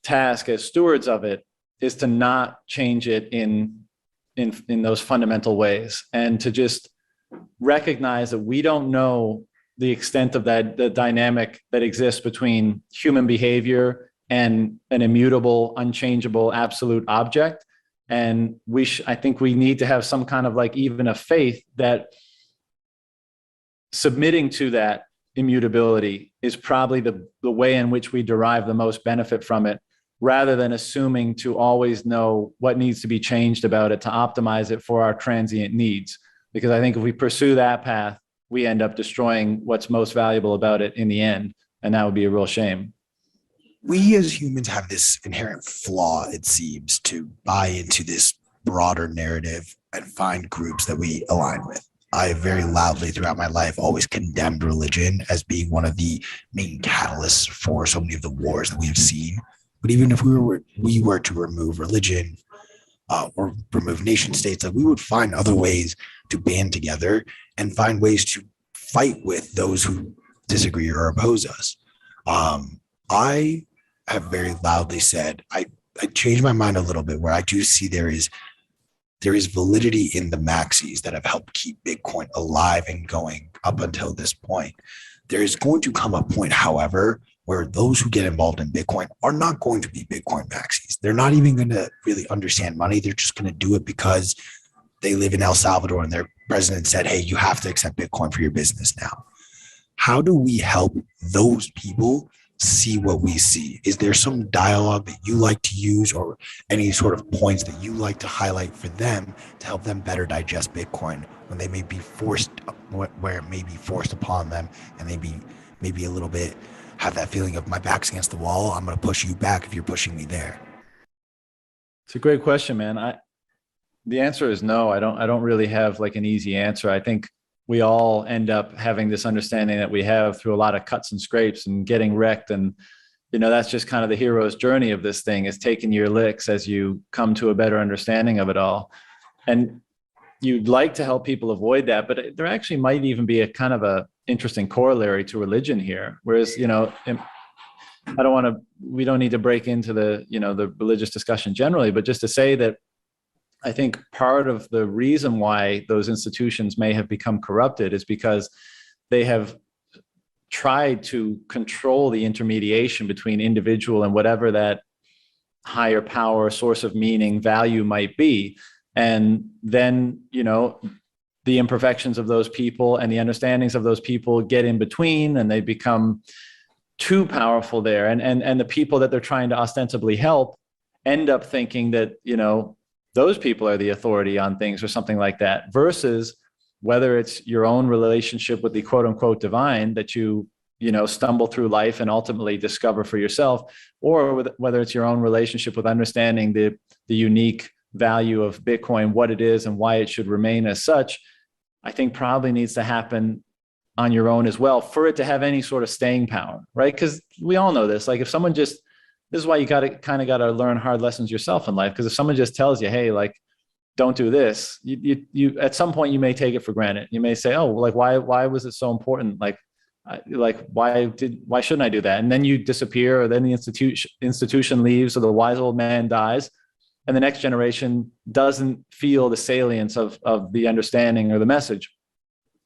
task as stewards of it is to not change it in those fundamental ways, and to just recognize that we don't know the extent of the dynamic that exists between human behavior and an immutable, unchangeable, absolute object. And I think we need to have some kind of like even a faith that submitting to that immutability is probably the way in which we derive the most benefit from it, rather than assuming to always know what needs to be changed about it to optimize it for our transient needs. Because I think if we pursue that path, we end up destroying what's most valuable about it in the end. And that would be a real shame. We as humans have this inherent flaw, it seems, to buy into this broader narrative and find groups that we align with. I have very loudly throughout my life always condemned religion as being one of the main catalysts for so many of the wars that we have seen. But even if we were to remove religion or remove nation states, like we would find other ways to band together and find ways to fight with those who disagree or oppose us. I have very loudly said I changed my mind a little bit, where I do see there is validity in the maxis that have helped keep Bitcoin alive and going up until this point. There is going to come a point, however, where those who get involved in Bitcoin are not going to be Bitcoin maxis. They're not even going to really understand money. They're just going to do it because they live in El Salvador and their president said, hey, you have to accept Bitcoin for your business now. How do we help those people see what we see? Is there some dialogue that you like to use, or any sort of points that you like to highlight for them to help them better digest Bitcoin when they may be forced, where it may be forced upon them, and they maybe a little bit have that feeling of my back's against the wall, I'm going to push you back if you're pushing me there? It's a great question, man. The answer is no. I don't really have like an easy answer. I think we all end up having this understanding that we have through a lot of cuts and scrapes and getting wrecked. And, that's just kind of the hero's journey of this thing, is taking your licks as you come to a better understanding of it all. And you'd like to help people avoid that, but there actually might even be a kind of a interesting corollary to religion here. Whereas, we don't need to break into the religious discussion generally, but just to say that I think part of the reason why those institutions may have become corrupted is because they have tried to control the intermediation between individual and whatever that higher power, source of meaning, value might be. And then, the imperfections of those people and the understandings of those people get in between, and they become too powerful there. And the people that they're trying to ostensibly help end up thinking that, those people are the authority on things or something like that, versus whether it's your own relationship with the quote unquote divine that you stumble through life and ultimately discover for yourself, or whether it's your own relationship with understanding the unique value of Bitcoin, what it is and why it should remain as such, I think probably needs to happen on your own as well for it to have any sort of staying power, right? Because we all know this. Like if someone this is why you got to learn hard lessons yourself in life. Because if someone just tells you, hey, like, don't do this, you at some point you may take it for granted. You may say, oh, like, why was it so important? Like why shouldn't I do that? And then you disappear, or then the institution leaves, or the wise old man dies, and the next generation doesn't feel the salience of the understanding or the message,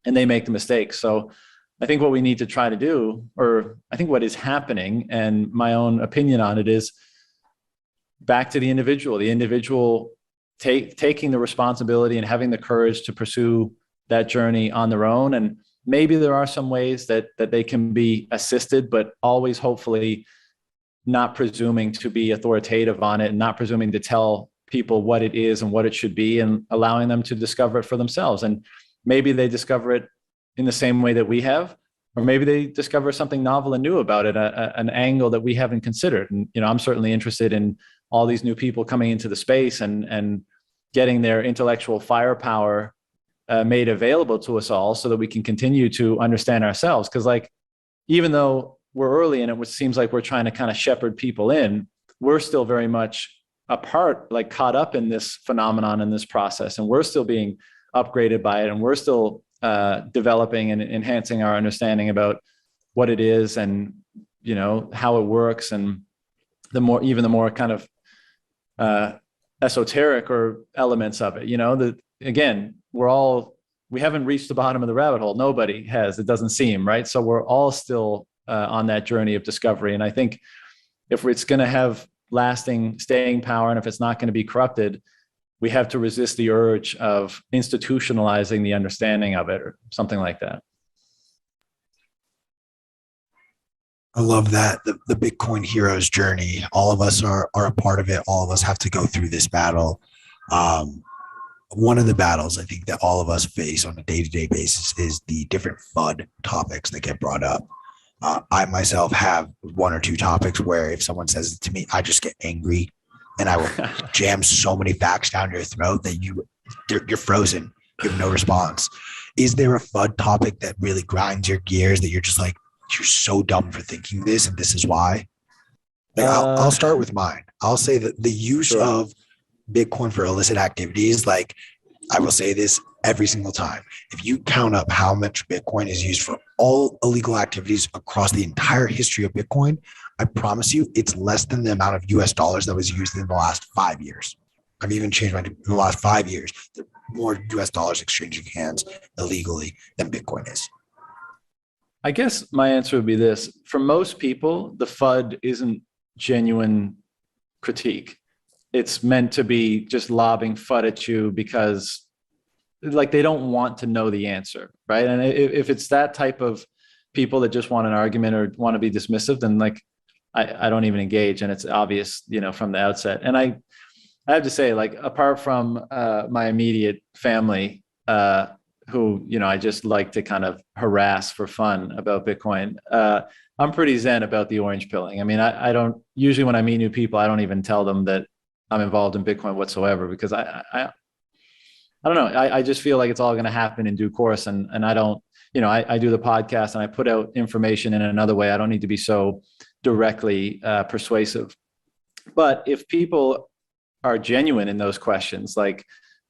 and they make the mistake. So I think what we need to try to do, or I think what is happening, and my own opinion on it, is back to the individual taking the responsibility and having the courage to pursue that journey on their own. And maybe there are some ways that they can be assisted, but always hopefully not presuming to be authoritative on it, and not presuming to tell people what it is and what it should be, and allowing them to discover it for themselves. And maybe they discover it in the same way that we have, or maybe they discover something novel and new about it, an angle that we haven't considered. And, I'm certainly interested in all these new people coming into the space and getting their intellectual firepower made available to us all so that we can continue to understand ourselves. Because like, even though we're early and it seems like we're trying to kind of shepherd people in, we're still very much a part, like caught up in this phenomenon, in this process, and we're still being upgraded by it, and we're still developing and enhancing our understanding about what it is and, you know, how it works, and the more kind of esoteric or elements of it, you know, that again, we haven't reached the bottom of the rabbit hole. Nobody has, it doesn't seem, right? So we're all still on that journey of discovery. And I think if it's going to have lasting staying power, and if it's not going to be corrupted, we have to resist the urge of institutionalizing the understanding of it or something like that. I love that. The Bitcoin hero's journey. All of us are a part of it. All of us have to go through this battle. One of the battles I think that all of us face on a day-to-day basis is the different FUD topics that get brought up. I myself have one or two topics where if someone says it to me, I just get angry and I will jam so many facts down your throat that you're frozen. You have no response. Is there a FUD topic that really grinds your gears that you're just like, you're so dumb for thinking this and this is why? Like, I'll start with mine. I'll say that the use of Bitcoin for illicit activities, like I will say this every single time. If you count up how much Bitcoin is used for all illegal activities across the entire history of Bitcoin, I promise you it's less than the amount of US dollars that was used in the last 5 years. I've even changed in the last 5 years. There are more US dollars exchanging hands illegally than Bitcoin is. I guess my answer would be this. For most people, the FUD isn't genuine critique. It's meant to be just lobbing FUD at you because like they don't want to know the answer, right? And if it's that type of people that just want an argument or want to be dismissive, then like I don't even engage, and it's obvious, you know, from the outset. And I have to say, like, apart from my immediate family, who, you know, I just like to kind of harass for fun about Bitcoin, I'm pretty zen about the orange pilling. I mean, I don't usually, when I meet new people, I don't even tell them that I'm involved in Bitcoin whatsoever, because I don't know. I just feel like it's all going to happen in due course. And I don't, you know, I do the podcast and I put out information in another way. I don't need to be so directly persuasive. But if people are genuine in those questions, like,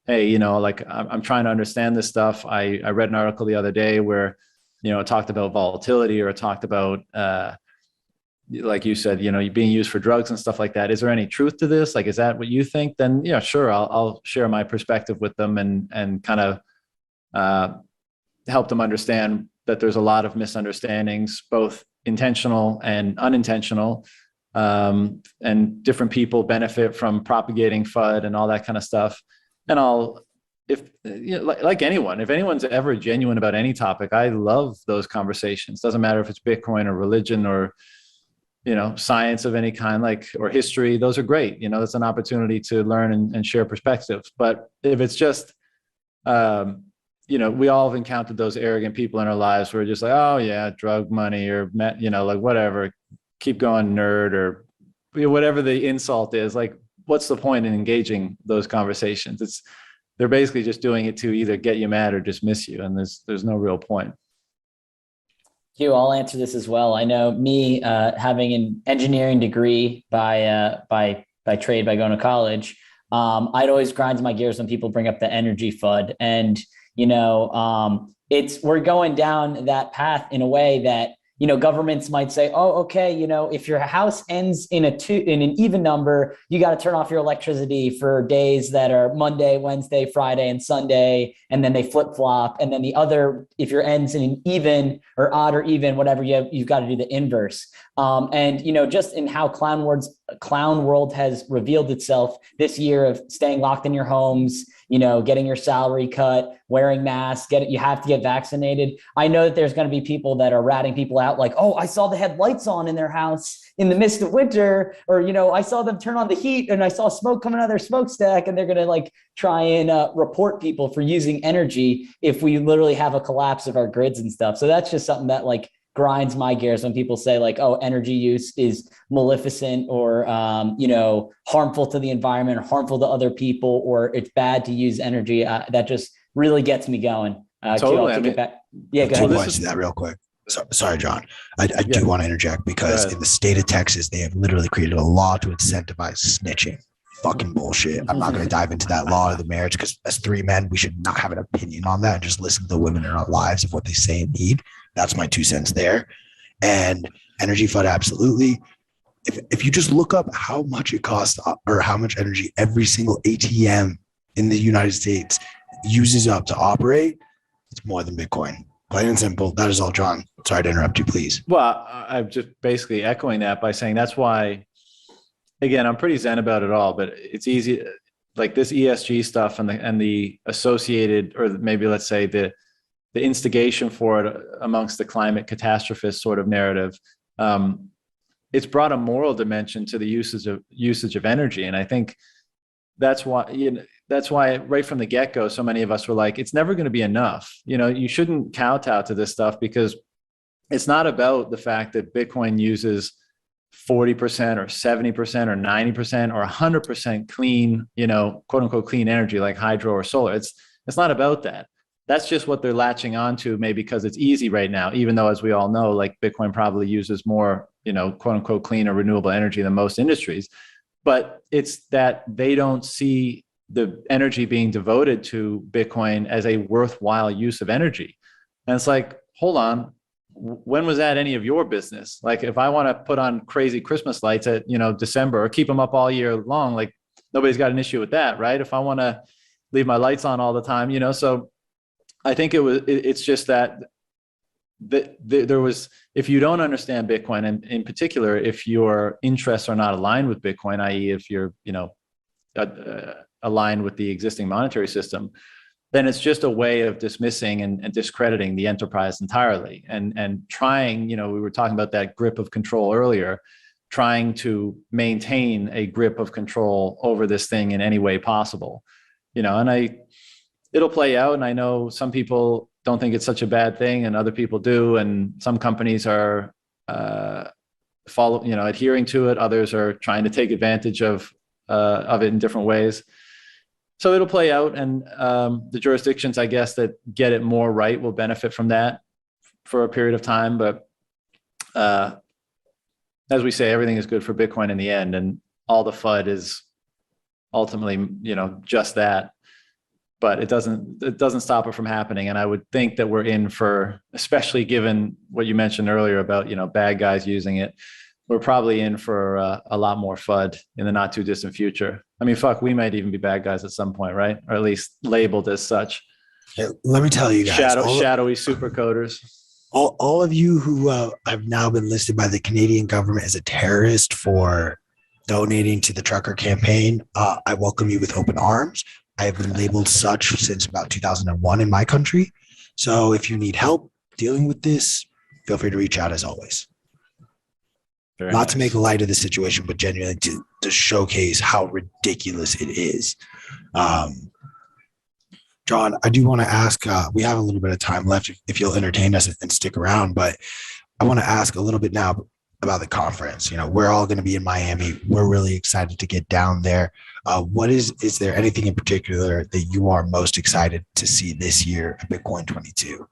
hey, you know, like I'm trying to understand this stuff. I read an article the other day where, you know, it talked about volatility, or it talked about, like you said, you know, being used for drugs and stuff like that. Is there any truth to this? Like, is that what you think? Then, yeah, sure. I'll share my perspective with them and kind of help them understand that there's a lot of misunderstandings, both intentional and unintentional. And different people benefit from propagating FUD and all that kind of stuff. And if you know, like anyone, if anyone's ever genuine about any topic, I love those conversations. Doesn't matter if it's Bitcoin or religion or, you know, science of any kind, like, or history. Those are great. You know, it's an opportunity to learn and share perspectives. But if it's just, you know, we all have encountered those arrogant people in our lives who are just like, oh yeah, drug money, or, you know, like whatever, keep going, nerd, or whatever the insult is. Like, what's the point in engaging those conversations? They're basically just doing it to either get you mad or dismiss you. And there's no real point. Hugh, I'll answer this as well. I know me having an engineering degree by trade, by going to college, I'd always grind my gears when people bring up the energy FUD. And, you know, we're going down that path in a way that, you know, governments might say, oh, okay, you know, if your house ends in an even number, you got to turn off your electricity for days that are Monday, Wednesday, Friday, and Sunday, and then they flip flop. And then the other, if your ends in an even or odd or even, whatever, you've got to do the inverse. And, you know, just in how clown world has revealed itself this year of staying locked in your homes, you know, getting your salary cut, wearing masks, you have to get vaccinated. I know that there's going to be people that are ratting people out like, oh, I saw they had lights on in their house in the midst of winter, or, you know, I saw them turn on the heat and I saw smoke coming out of their smokestack, and they're going to like try and report people for using energy if we literally have a collapse of our grids and stuff. So that's just something that like grinds my gears when people say like, oh, energy use is maleficent or, harmful to the environment or harmful to other people, or it's bad to use energy. That just really gets me going. Totally. I'll take it back. Yeah, go ahead. 2 points to that real quick. Sorry, John. I do want to interject because in the state of Texas, they have literally created a law to incentivize snitching. Fucking bullshit. I'm not going to dive into that law of the marriage because as 3 men, we should not have an opinion on that and just listen to the women in our lives of what they say and need. That's my 2 cents there. And energy FUD, absolutely. If you just look up how much it costs or how much energy every single ATM in the United States uses up to operate, it's more than Bitcoin. Plain and simple. That is all, John. Sorry to interrupt you, please. Well, I'm just basically echoing that by saying that's why, again, I'm pretty zen about it all, but it's easy, like this ESG stuff and the associated, or maybe let's say the instigation for it amongst the climate catastrophist sort of narrative. It's brought a moral dimension to the usage of energy. And I think that's why right from the get-go, so many of us were like, it's never going to be enough. You shouldn't kowtow to this stuff because it's not about the fact that Bitcoin uses 40% or 70% or 90% or 100% clean, quote unquote, clean energy like hydro or solar. It's not about that. That's just what they're latching onto, maybe because it's easy right now, even though, as we all know, like Bitcoin probably uses more, quote unquote, clean or renewable energy than most industries. But it's that they don't see the energy being devoted to Bitcoin as a worthwhile use of energy. And it's like, hold on, when was that any of your business? Like if I want to put on crazy Christmas lights at, December or keep them up all year long, like nobody's got an issue with that, right? If I want to leave my lights on all the time, so I think it's just that there was, if you don't understand Bitcoin, and in particular, if your interests are not aligned with Bitcoin, i.e. if you're, aligned with the existing monetary system, then it's just a way of dismissing and discrediting the enterprise entirely. And trying, we were talking about that grip of control earlier, trying to maintain a grip of control over this thing in any way possible, and it'll play out. And I know some people don't think it's such a bad thing and other people do. And some companies are adhering to it. Others are trying to take advantage of it in different ways. So it'll play out, and the jurisdictions, I guess, that get it more right will benefit from that for a period of time. But as we say, everything is good for Bitcoin in the end, and all the FUD is ultimately, just that. But it doesn't stop it from happening. And I would think that we're in for, especially given what you mentioned earlier about, bad guys using it, we're probably in for a lot more FUD in the not too distant future. I mean, fuck, we might even be bad guys at some point, right? Or at least labeled as such. Yeah, let me tell you guys. Shadowy super coders. All of you who have now been listed by the Canadian government as a terrorist for donating to the trucker campaign, I welcome you with open arms. I have been labeled such since about 2001 in my country. So if you need help dealing with this, feel free to reach out as always. Very Not nice. to make light of the situation, but genuinely to showcase how ridiculous it is. John, I do want to ask, we have a little bit of time left if you'll entertain us and stick around, but I want to ask a little bit now about the conference. We're all going to be in Miami. We're really excited to get down there. Is there anything in particular that you are most excited to see this year at Bitcoin 22?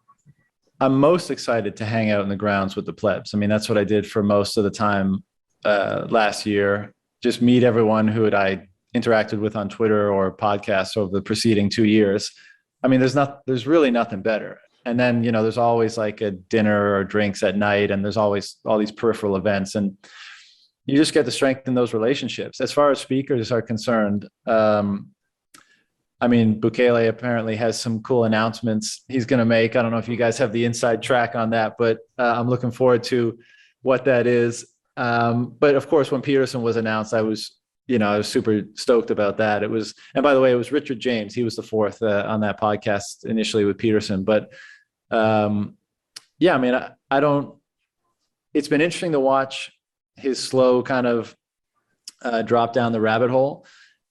I'm most excited to hang out in the grounds with the plebs. I mean, that's what I did for most of the time last year. Just meet everyone who I interacted with on Twitter or podcasts over the preceding 2 years. I mean, there's really nothing better. And then, there's always like a dinner or drinks at night, and there's always all these peripheral events, and you just get to strengthen those relationships. As far as speakers are concerned, I mean, Bukele apparently has some cool announcements he's going to make. I don't know if you guys have the inside track on that, but I'm looking forward to what that is. But of course, when Peterson was announced, I was super stoked about that. And by the way, it was Richard James. He was the fourth on that podcast initially with Peterson. But yeah, I mean, it's been interesting to watch his slow kind of drop down the rabbit hole.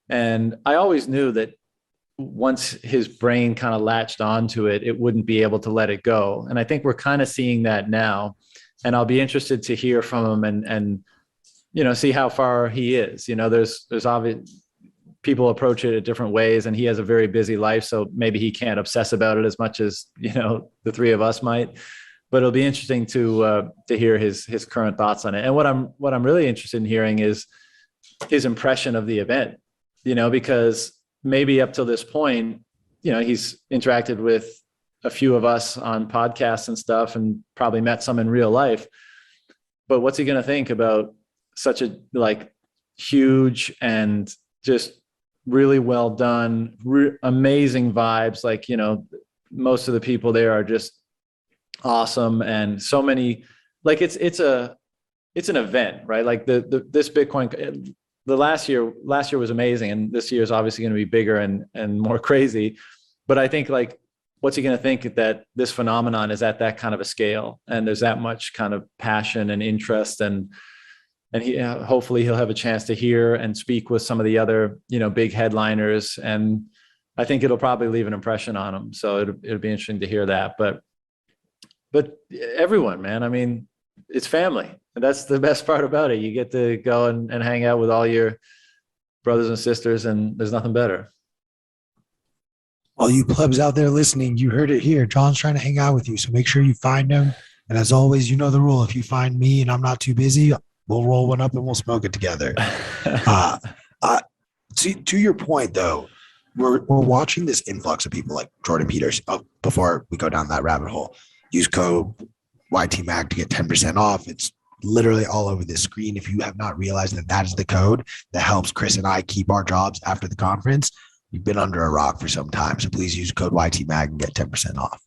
And I always knew that once his brain kind of latched onto it, it wouldn't be able to let it go. And I think we're kind of seeing that now. and I'll be interested to hear from him and see how far he is. There's obvious people approach it in different ways, and he has a very busy life, so maybe he can't obsess about it as much as the three of us might. But it'll be interesting to hear his current thoughts on it. And what I'm really interested in hearing is his impression of the event. Because maybe up till this point, he's interacted with a few of us on podcasts and stuff, and probably met some in real life. But what's he going to think about such a huge and just really well done, amazing vibes? Most of the people there are just awesome, and so many. It's an event, right? This Bitcoin. The last year was amazing, and this year is obviously going to be bigger and more crazy. But I think what's he going to think that this phenomenon is at that kind of a scale, and there's that much kind of passion and interest, and he hopefully he'll have a chance to hear and speak with some of the other big headliners, and I think it'll probably leave an impression on him. So it'll be interesting to hear that. But everyone, man, I mean, it's family. And that's the best part about it. You get to go and hang out with all your brothers and sisters, and there's nothing better. All you plebs out there listening, you heard it here. John's trying to hang out with you, so make sure you find him. And as always, you know the rule. If you find me and I'm not too busy, we'll roll one up and we'll smoke it together. To your point, though, we're watching this influx of people like Jordan Peters. Before we go down that rabbit hole, use code YTMAG to get 10% off. It's literally all over the screen. If you have not realized that is the code that helps Chris and I keep our jobs after the conference, you've been under a rock for some time. So please use code YTMAG and get 10% off.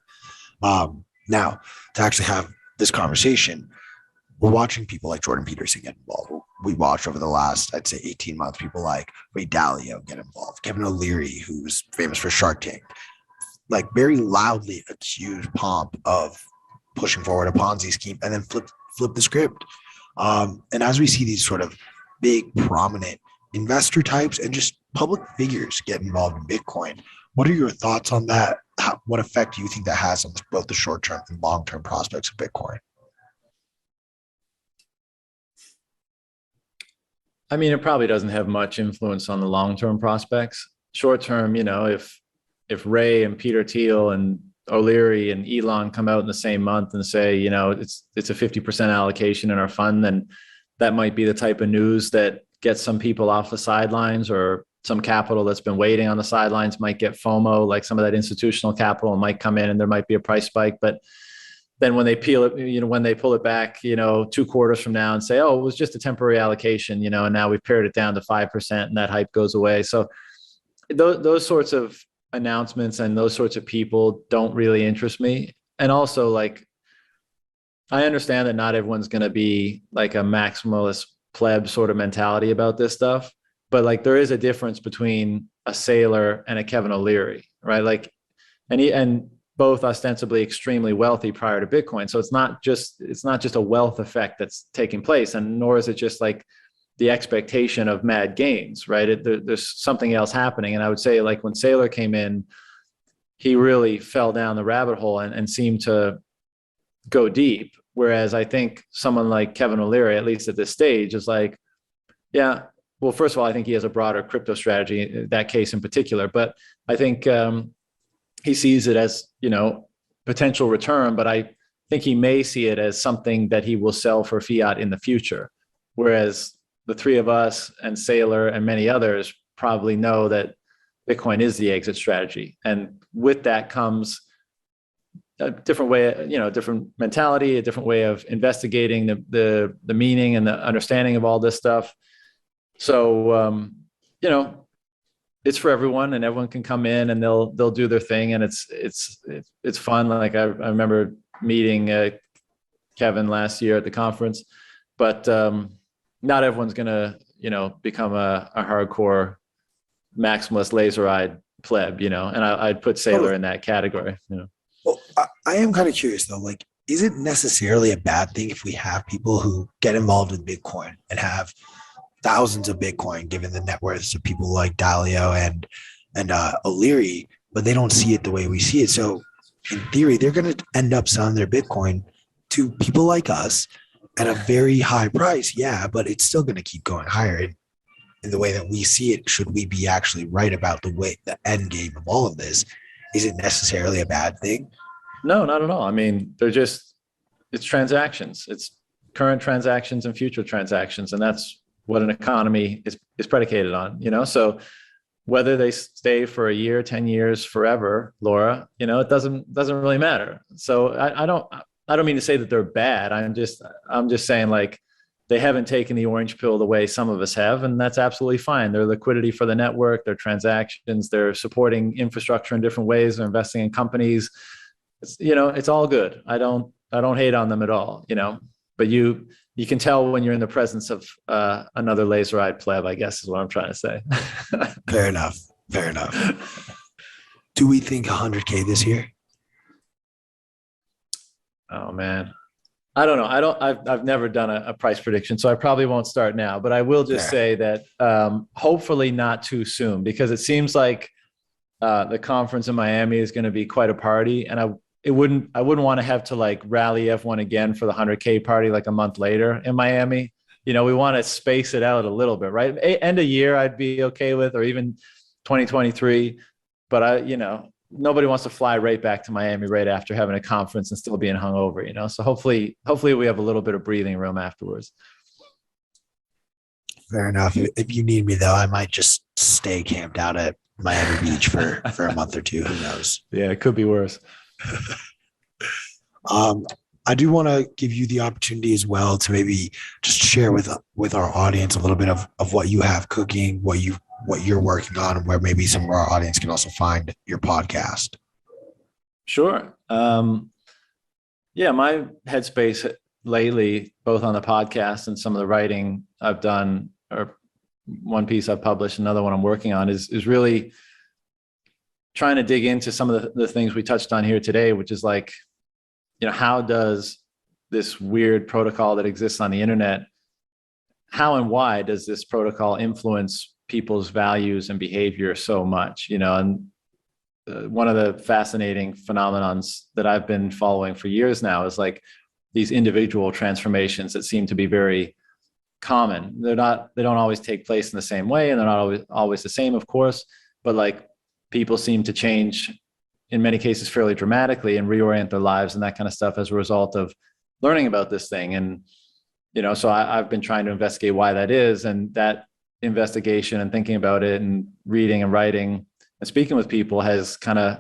Now, to actually have this conversation, we're watching people like Jordan Peterson get involved. We watched over the last, I'd say 18 months, people like Ray Dalio get involved. Kevin O'Leary, who's famous for Shark Tank, very loudly accused Pomp of pushing forward a Ponzi scheme and then flip the script. And as we see these sort of big, prominent investor types and just public figures get involved in Bitcoin, what are your thoughts on that? What effect do you think that has on both the short-term and long-term prospects of Bitcoin? I mean, it probably doesn't have much influence on the long-term prospects. Short-term, if Ray and Peter Thiel and O'Leary and Elon come out in the same month and say, it's a 50% allocation in our fund, then that might be the type of news that gets some people off the sidelines, or some capital that's been waiting on the sidelines might get FOMO, like some of that institutional capital might come in and there might be a price spike. But then when they peel it, when they pull it back, 2 quarters from now and say, oh, it was just a temporary allocation, and now we've pared it down to 5% and that hype goes away. So those sorts of announcements and those sorts of people don't really interest me. And also, I understand that not everyone's going to be like a maximalist pleb sort of mentality about this stuff, but there is a difference between a Saylor and a Kevin O'Leary, right? And both ostensibly extremely wealthy prior to Bitcoin. So it's not just a wealth effect that's taking place, and nor is it just the expectation of mad gains, right? There's something else happening. And I would say when Saylor came in, he really fell down the rabbit hole and seemed to go deep. Whereas I think someone like Kevin O'Leary, at least at this stage, is yeah, well, first of all, I think he has a broader crypto strategy, that case in particular, but I think he sees it as, potential return, but I think he may see it as something that he will sell for fiat in the future. Whereas the three of us and Saylor and many others probably know that Bitcoin is the exit strategy. And with that comes a different way, different mentality, a different way of investigating the meaning and the understanding of all this stuff. So, it's for everyone, and everyone can come in and they'll do their thing, and it's fun. I remember meeting Kevin last year at the conference, but not everyone's gonna become a hardcore maximalist laser-eyed pleb, and I'd put Saylor in that category. Well, I am kind of curious though. Is it necessarily a bad thing if we have people who get involved in Bitcoin and have thousands of Bitcoin, given the net worths of people like Dalio and O'Leary, but they don't see it the way we see it? So in theory, they're going to end up selling their Bitcoin to people like us at a very high price. Yeah, but it's still going to keep going higher. And in the way that we see it, should we be actually right about the end game of all of this? Is it necessarily a bad thing? No, not at all. I mean, it's transactions. It's current transactions and future transactions. And that's what an economy is predicated on, So whether they stay for a year, 10 years, forever, Laura, it doesn't really matter. So I don't mean to say that they're bad. I'm just saying, like, they haven't taken the orange pill the way some of us have, and that's absolutely fine. They're liquidity for the network, their transactions, they're supporting infrastructure in different ways, they're investing in companies. It's all good. I don't hate on them at all, but you can tell when you're in the presence of another laser-eyed pleb, I guess is what I'm trying to say. Fair enough. Do we think 100K this year? Oh man, I don't know. I've never done a price prediction, so I probably won't start now, but I will just say that hopefully not too soon, because it seems like the conference in Miami is going to be quite a party, and I wouldn't want to have to like rally everyone again for the 100K party like a month later in Miami. We want to space it out a little bit, right? End of year I'd be okay with, or even 2023, but nobody wants to fly right back to Miami right after having a conference and still being hungover, So hopefully we have a little bit of breathing room afterwards. Fair enough. If you need me though, I might just stay camped out at Miami Beach for a month or two. Who knows? Yeah, it could be worse. I do want to give you the opportunity as well to maybe just share with our audience a little bit of what you have cooking, what you're working on, and where maybe some of our audience can also find your podcast. Sure. My headspace lately, both on the podcast and some of the writing I've done, or one piece I've published, another one I'm working on, is really trying to dig into some of the things we touched on here today, which is like, how does this weird protocol that exists on the internet, how and why does this protocol influence people's values and behavior so much, and one of the fascinating phenomenons that I've been following for years now is like these individual transformations that seem to be very common. They don't always take place in the same way, and they're not always the same, of course, but like people seem to change in many cases fairly dramatically and reorient their lives and that kind of stuff as a result of learning about this thing. And, so I've been trying to investigate why that is, and that investigation and thinking about it and reading and writing and speaking with people has kind of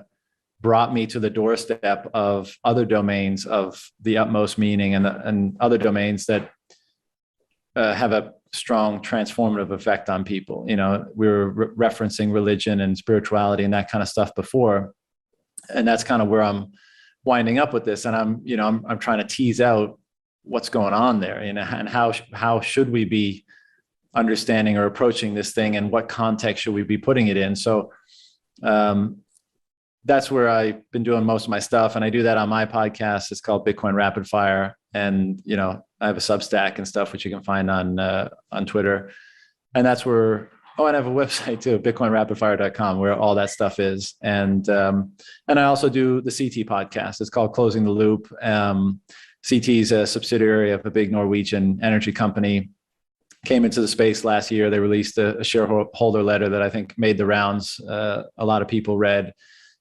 brought me to the doorstep of other domains of the utmost meaning and other domains that have a strong transformative effect on people. We were referencing religion and spirituality and that kind of stuff before, and that's kind of where I'm winding up with this. And I'm trying to tease out what's going on there, and how should we be understanding or approaching this thing, and what context should we be putting it in. So that's where I've been doing most of my stuff. And I do that on my podcast. It's called Bitcoin Rapid Fire. And, I have a Substack and stuff, which you can find on Twitter. And that's where, and I have a website too, bitcoinrapidfire.com, where all that stuff is. And I also do the CT podcast. It's called Closing the Loop. CT is a subsidiary of a big Norwegian energy company. Came into the space last year. They released a shareholder letter that I think made the rounds. A lot of people read.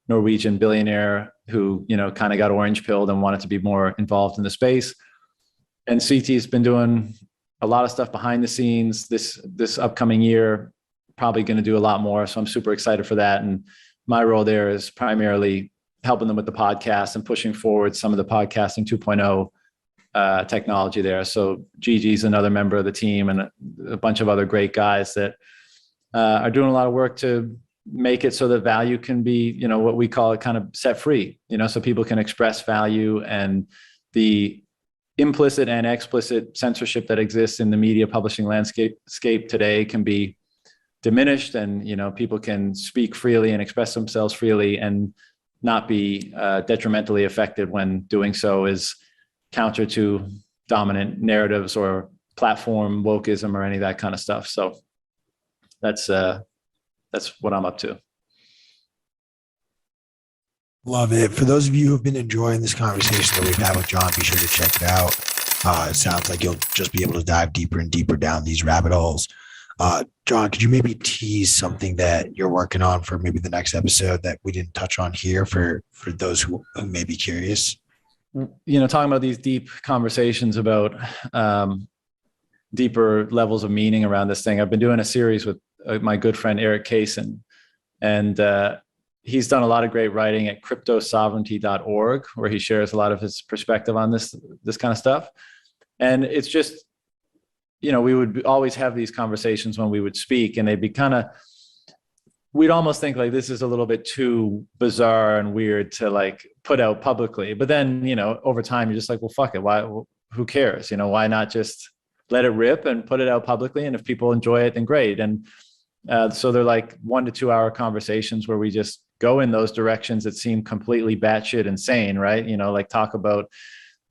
Norwegian billionaire who, kind of got orange pilled and wanted to be more involved in the space. And CT has been doing a lot of stuff behind the scenes this upcoming year, probably going to do a lot more. So I'm super excited for that. And my role there is primarily helping them with the podcast and pushing forward some of the podcasting 2.0 technology there. So Gigi's another member of the team, and a bunch of other great guys that are doing a lot of work to make it so that value can be, what we call it, kind of set free, so people can express value, and the implicit and explicit censorship that exists in the media publishing landscape today can be diminished, and people can speak freely and express themselves freely and not be detrimentally affected when doing so is counter to dominant narratives or platform wokeism or any of that kind of stuff. So that's what I'm up to. Love it. For those of you who've been enjoying this conversation that we've had with John, be sure to check it out. It sounds like you'll just be able to dive deeper and deeper down these rabbit holes. John, could you maybe tease something that you're working on for maybe the next episode that we didn't touch on here for those who may be curious? Talking about these deep conversations about deeper levels of meaning around this thing. I've been doing a series with my good friend Eric Kaysen, and he's done a lot of great writing at cryptosovereignty.org, where he shares a lot of his perspective on this kind of stuff. And it's just, we would always have these conversations when we would speak, and they'd be we'd almost think like this is a little bit too bizarre and weird to like put out publicly. But then, over time, you're just like, well, fuck it. Why? Who cares? Why not just let it rip and put it out publicly? And if people enjoy it, then great. And so they're like 1 to 2 hour conversations where we just go in those directions that seem completely batshit insane, right? Like talk about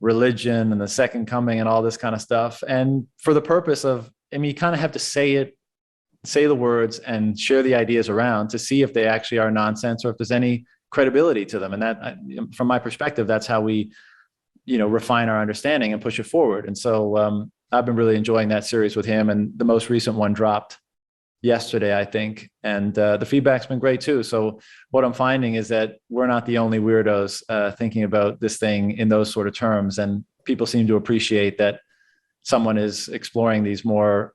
religion and the second coming and all this kind of stuff. And for the purpose of, you kind of have to say the words and share the ideas around to see if they actually are nonsense or if there's any credibility to them. And that, from my perspective, that's how we, refine our understanding and push it forward. And so I've been really enjoying that series with him. And the most recent one dropped yesterday, I think. And the feedback's been great too. So what I'm finding is that we're not the only weirdos thinking about this thing in those sort of terms. And people seem to appreciate that someone is exploring these more,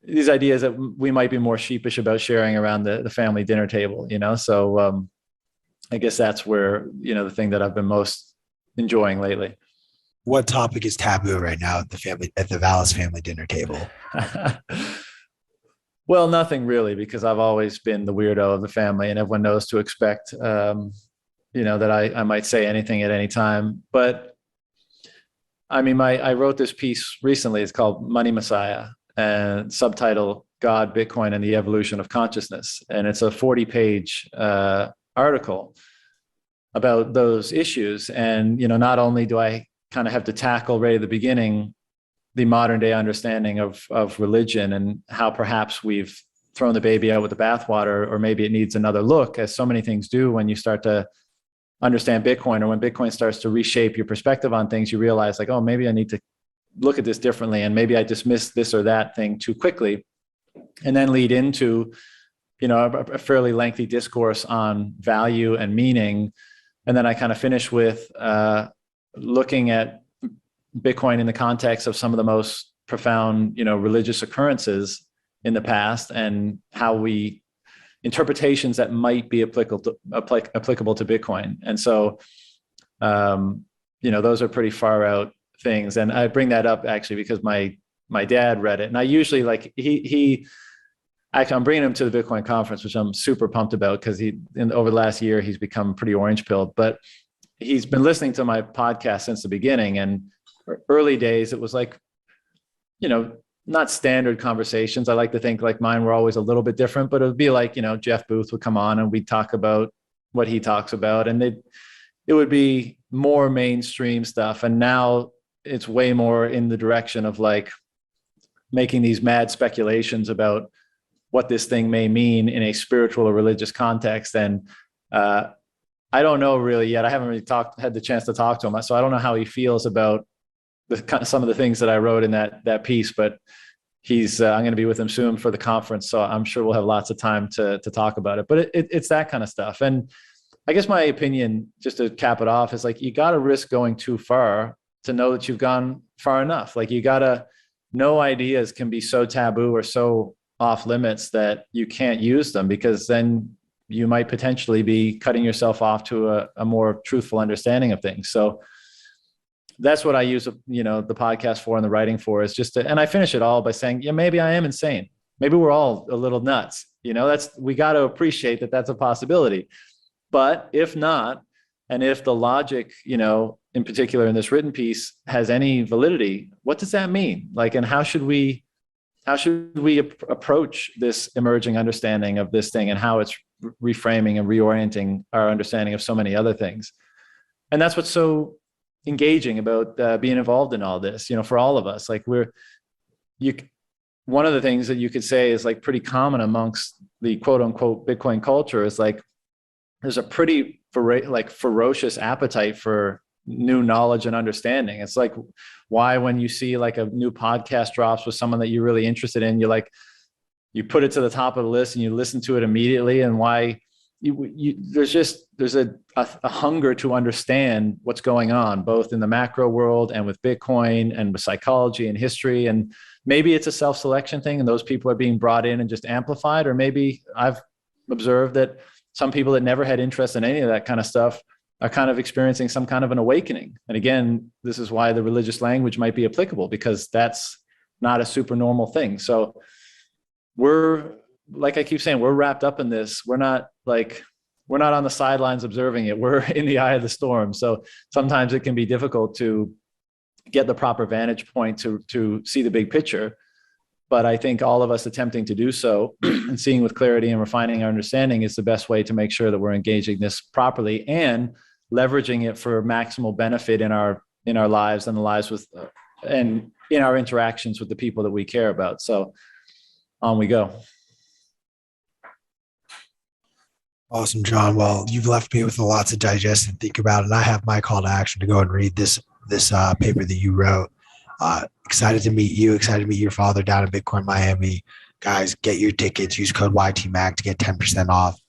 these ideas that we might be more sheepish about sharing around the family dinner table, So I guess that's where, the thing that I've been most enjoying lately. What topic is taboo right now at the Vallis family dinner table? Well, nothing really, because I've always been the weirdo of the family, and everyone knows to expect, that I might say anything at any time. But I wrote this piece recently. It's called Money Messiah, and subtitle God, Bitcoin, and the Evolution of Consciousness. And it's a 40-page article about those issues. And, not only do I kind of have to tackle right at the beginning the modern day understanding of religion and how perhaps we've thrown the baby out with the bathwater, or maybe it needs another look, as so many things do when you start to understand Bitcoin, or when Bitcoin starts to reshape your perspective on things. You realize like, oh, maybe I need to look at this differently, and maybe I dismissed this or that thing too quickly, and then lead into, a fairly lengthy discourse on value and meaning. And then I kind of finish with looking at Bitcoin in the context of some of the most profound, religious occurrences in the past, and how interpretations that might be applicable to Bitcoin. And so, those are pretty far out things. And I bring that up actually because my dad read it, and I usually I'm bringing him to the Bitcoin conference, which I'm super pumped about, because over the last year, he's become pretty orange pilled, but he's been listening to my podcast since the beginning. And early days, it was like, not standard conversations. I like to think like mine were always a little bit different, but it would be like, Jeff Booth would come on and we'd talk about what he talks about, and it would be more mainstream stuff. And now it's way more in the direction of like making these mad speculations about what this thing may mean in a spiritual or religious context. And I don't know really yet. I haven't really had the chance to talk to him, so I don't know how he feels about some of the things that I wrote in that piece. But I'm going to be with him soon for the conference, so I'm sure we'll have lots of time to talk about it. But it's that kind of stuff. And I guess my opinion, just to cap it off, is like, you got to risk going too far to know that you've gone far enough. Like, you got to know ideas can be so taboo or so off limits that you can't use them, because then you might potentially be cutting yourself off to a more truthful understanding of things. So that's what I use, the podcast for and the writing for, is just and I finish it all by saying, yeah, maybe I am insane. Maybe we're all a little nuts. We got to appreciate that that's a possibility. But if not, and if the logic, in particular in this written piece, has any validity, what does that mean? Like, and how should we approach this emerging understanding of this thing, and how it's reframing and reorienting our understanding of so many other things? And that's what's so engaging about being involved in all this, for all of us. Like, one of the things that you could say is like pretty common amongst the quote unquote Bitcoin culture is like, there's a pretty ferocious appetite for new knowledge and understanding. It's like why when you see like a new podcast drops with someone that you're really interested in, you put it to the top of the list and you listen to it immediately, and why there's a hunger to understand what's going on both in the macro world and with Bitcoin and with psychology and history. And maybe it's a self-selection thing and those people are being brought in and just amplified, or maybe I've observed that some people that never had interest in any of that kind of stuff are kind of experiencing some kind of an awakening. And again, this is why the religious language might be applicable, because that's not a super normal thing. So we're, like I keep saying, we're wrapped up in this. We're not on the sidelines observing it. We're in the eye of the storm. So sometimes it can be difficult to get the proper vantage point to see the big picture. But I think all of us attempting to do so and seeing with clarity and refining our understanding is the best way to make sure that we're engaging this properly and leveraging it for maximal benefit in our lives and the lives with and in our interactions with the people that we care about. So on we go. Awesome, John. Well, you've left me with a lot to digest and think about, and I have my call to action to go and read this paper that you wrote. Excited to meet you. Excited to meet your father down in Bitcoin Miami. Guys, get your tickets. Use code YTMAC to get 10% off.